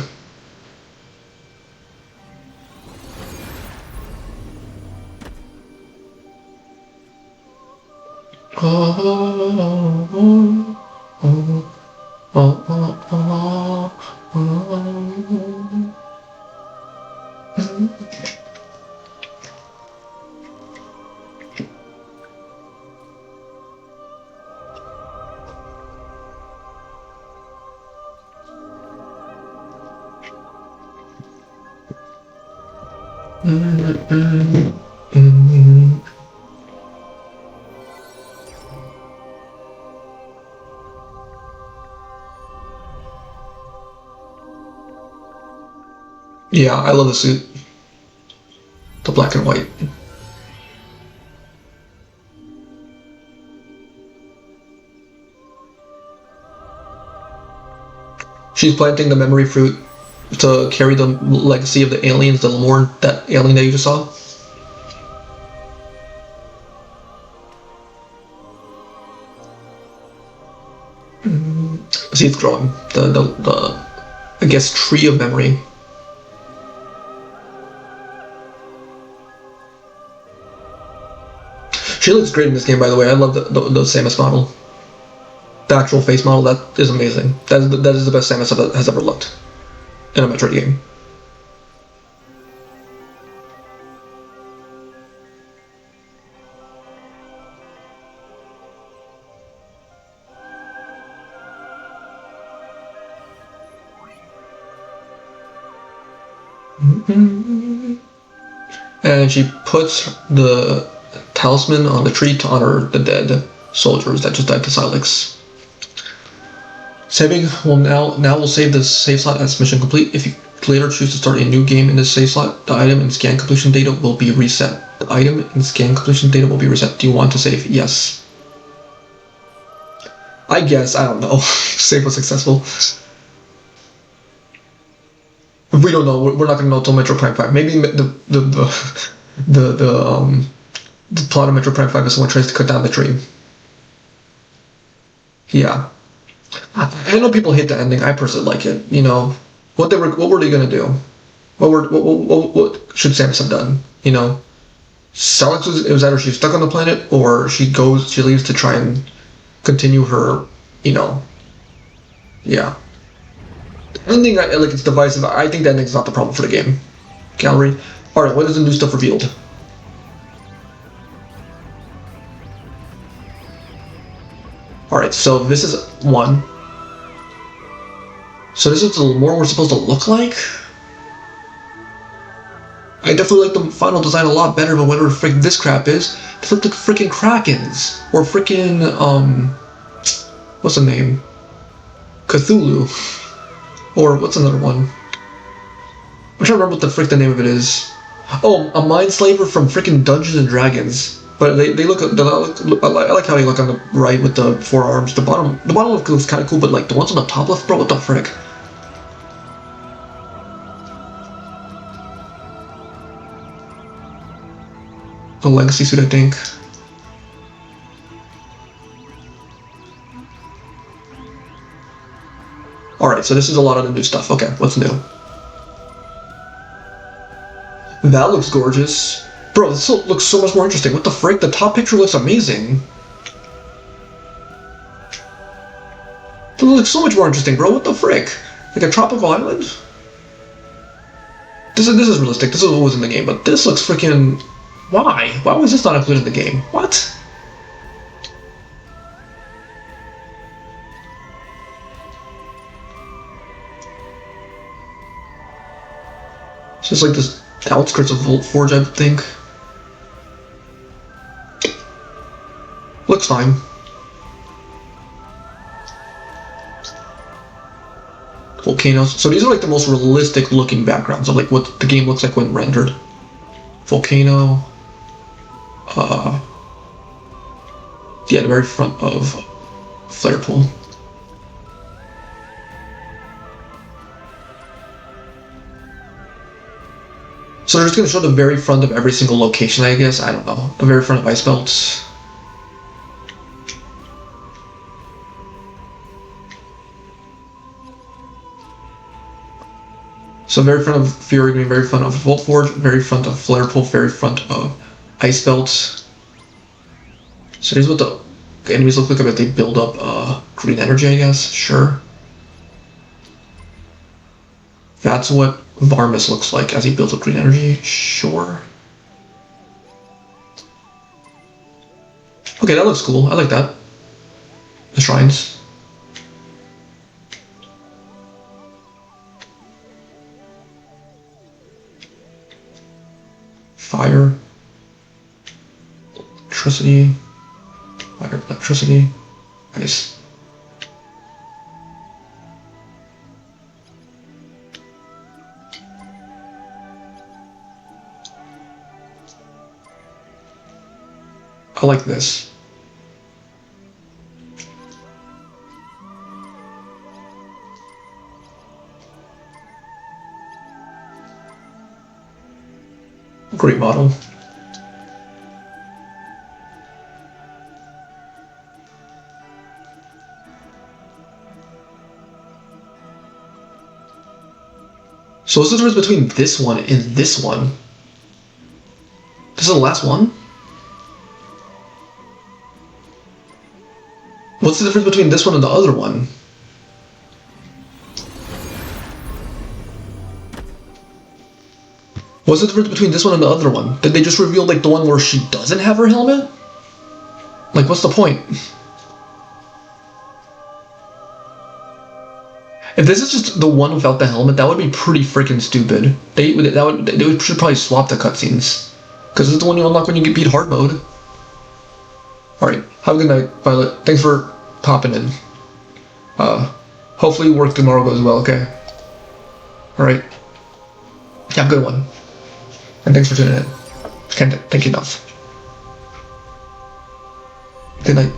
Yeah, I love the suit. The black and white. She's planting the memory fruit to carry the legacy of the aliens, the Lemorn, that alien that you just saw. See, it's growing. The I guess tree of memory. She looks great in this game, by the way. I love the Samus model. The actual face model, that is amazing. That is the best Samus has ever looked in a Metroid game. And she puts the talisman on the tree to honor the dead soldiers that just died to Silex. Saving will now we'll save this save slot as mission complete. If you later choose to start a new game in this save slot, the item and scan completion data will be reset. The item and scan completion data will be reset. Do you want to save? Yes. I guess, I don't know. Save was successful. We don't know. We're not gonna know until Metro Prime 5. Maybe the plot of Metro Prime 5 is someone tries to cut down the tree. Yeah. I know people hate the ending. I personally like it. You know, what were they gonna do? What should Samus have done? You know, Salix it was either she's stuck on the planet or she leaves to try and continue her, you know, yeah. The ending, like, it's divisive. I think the ending's not the problem for the game. Gallery. Alright, what is the new stuff revealed? Alright, so this is one. So this is what we're supposed to look like? I definitely like the final design a lot better than whatever frick this crap is. They look like freaking Krakens. Or freaking, what's the name? Cthulhu. Or what's another one? I'm trying to remember what the frick the name of it is. Oh, a mind slaver from freaking Dungeons and Dragons. But they look, I like how they look on the right with the four arms. The bottom looks kind of cool, but like the ones on the top left, bro, what the frick? The legacy suit, I think. Alright, so this is a lot of the new stuff. Okay, what's new? That looks gorgeous. Bro, this looks so much more interesting. What the frick? The top picture looks amazing. It looks so much more interesting, bro. What the frick? Like a tropical island? This is realistic. This is what was in the game, but this looks freaking... Why? Why was this not included in the game? What? It's just like this outskirts of Volt Forge, I think. Looks fine. Volcanoes. So these are like the most realistic looking backgrounds of like what the game looks like when rendered. Volcano. Yeah, the very front of Flare Pool. So they're just going to show the very front of every single location, I guess. I don't know. The very front of Ice Belts. So very front of Fury Green, very front of Volt Forge, very front of Flare Pool, very front of Ice Belts. So here's what the enemies look like if they build up green energy, I guess. Sure. That's what Varmus looks like as he builds up green energy. Sure. Okay, that looks cool. I like that. The shrines. Fire. Electricity. Fire, electricity. Nice. I like this. Great model. So what's the difference between this one and this one? This is the last one? What's the difference between this one and the other one? What's the difference between this one and the other one? Did they just reveal like the one where she doesn't have her helmet? Like, what's the point? If this is just the one without the helmet, that would be pretty freaking stupid. They should probably swap the cutscenes, because this is the one you unlock when you get beat hard mode. All right, have a good night, Violet. Thanks for popping in. Hopefully work tomorrow goes well. Okay. All right. Have a good one. And thanks for tuning in. Can't thank you enough. Good night.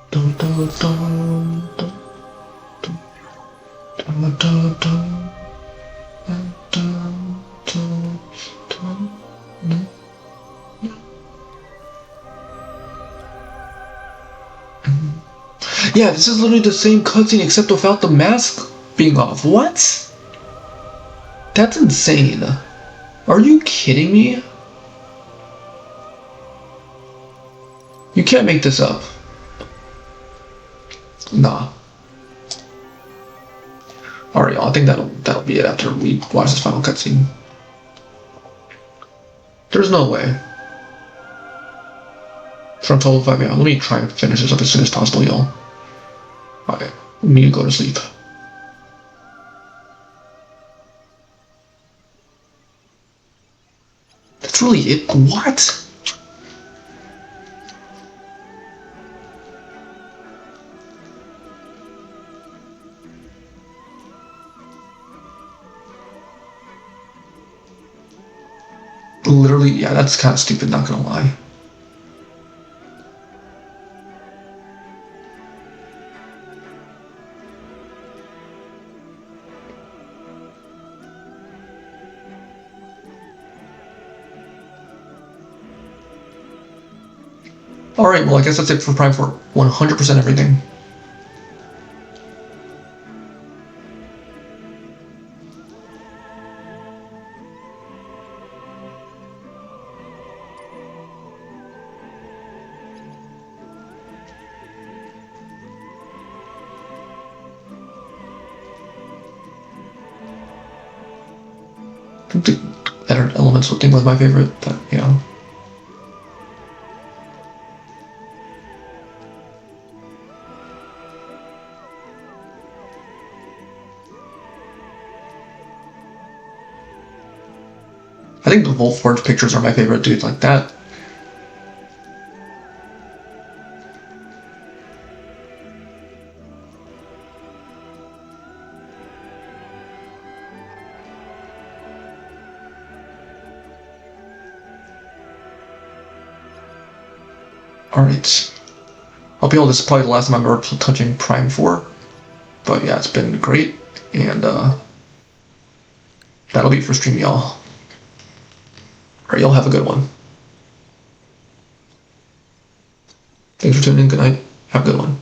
Dun, dun, dun, dun, dun, dun, dun, dun. Yeah, this is literally the same cutscene except without the mask being off. What? That's insane. Are you kidding me? You can't make this up. Nah. Alright, y'all, I think that'll be it after we watch this final cutscene. There's no way. Frontal 5, yeah, let me try and finish this up as soon as possible, y'all. Alright, let me go to sleep. That's really it? What? Literally, yeah, that's kind of stupid, not gonna lie. Alright, well, I guess that's it for Prime 4. 100% everything. I think the better elements thing was my favorite, but, you know. I think the Wolfforge pictures are my favorite, dude, like that. Alright. I'll be able to, this is probably the last time I'm ever touching Prime 4. But yeah, it's been great. And that'll be it for stream, y'all. Alright, y'all have a good one. Thanks for tuning in. Good night. Have a good one.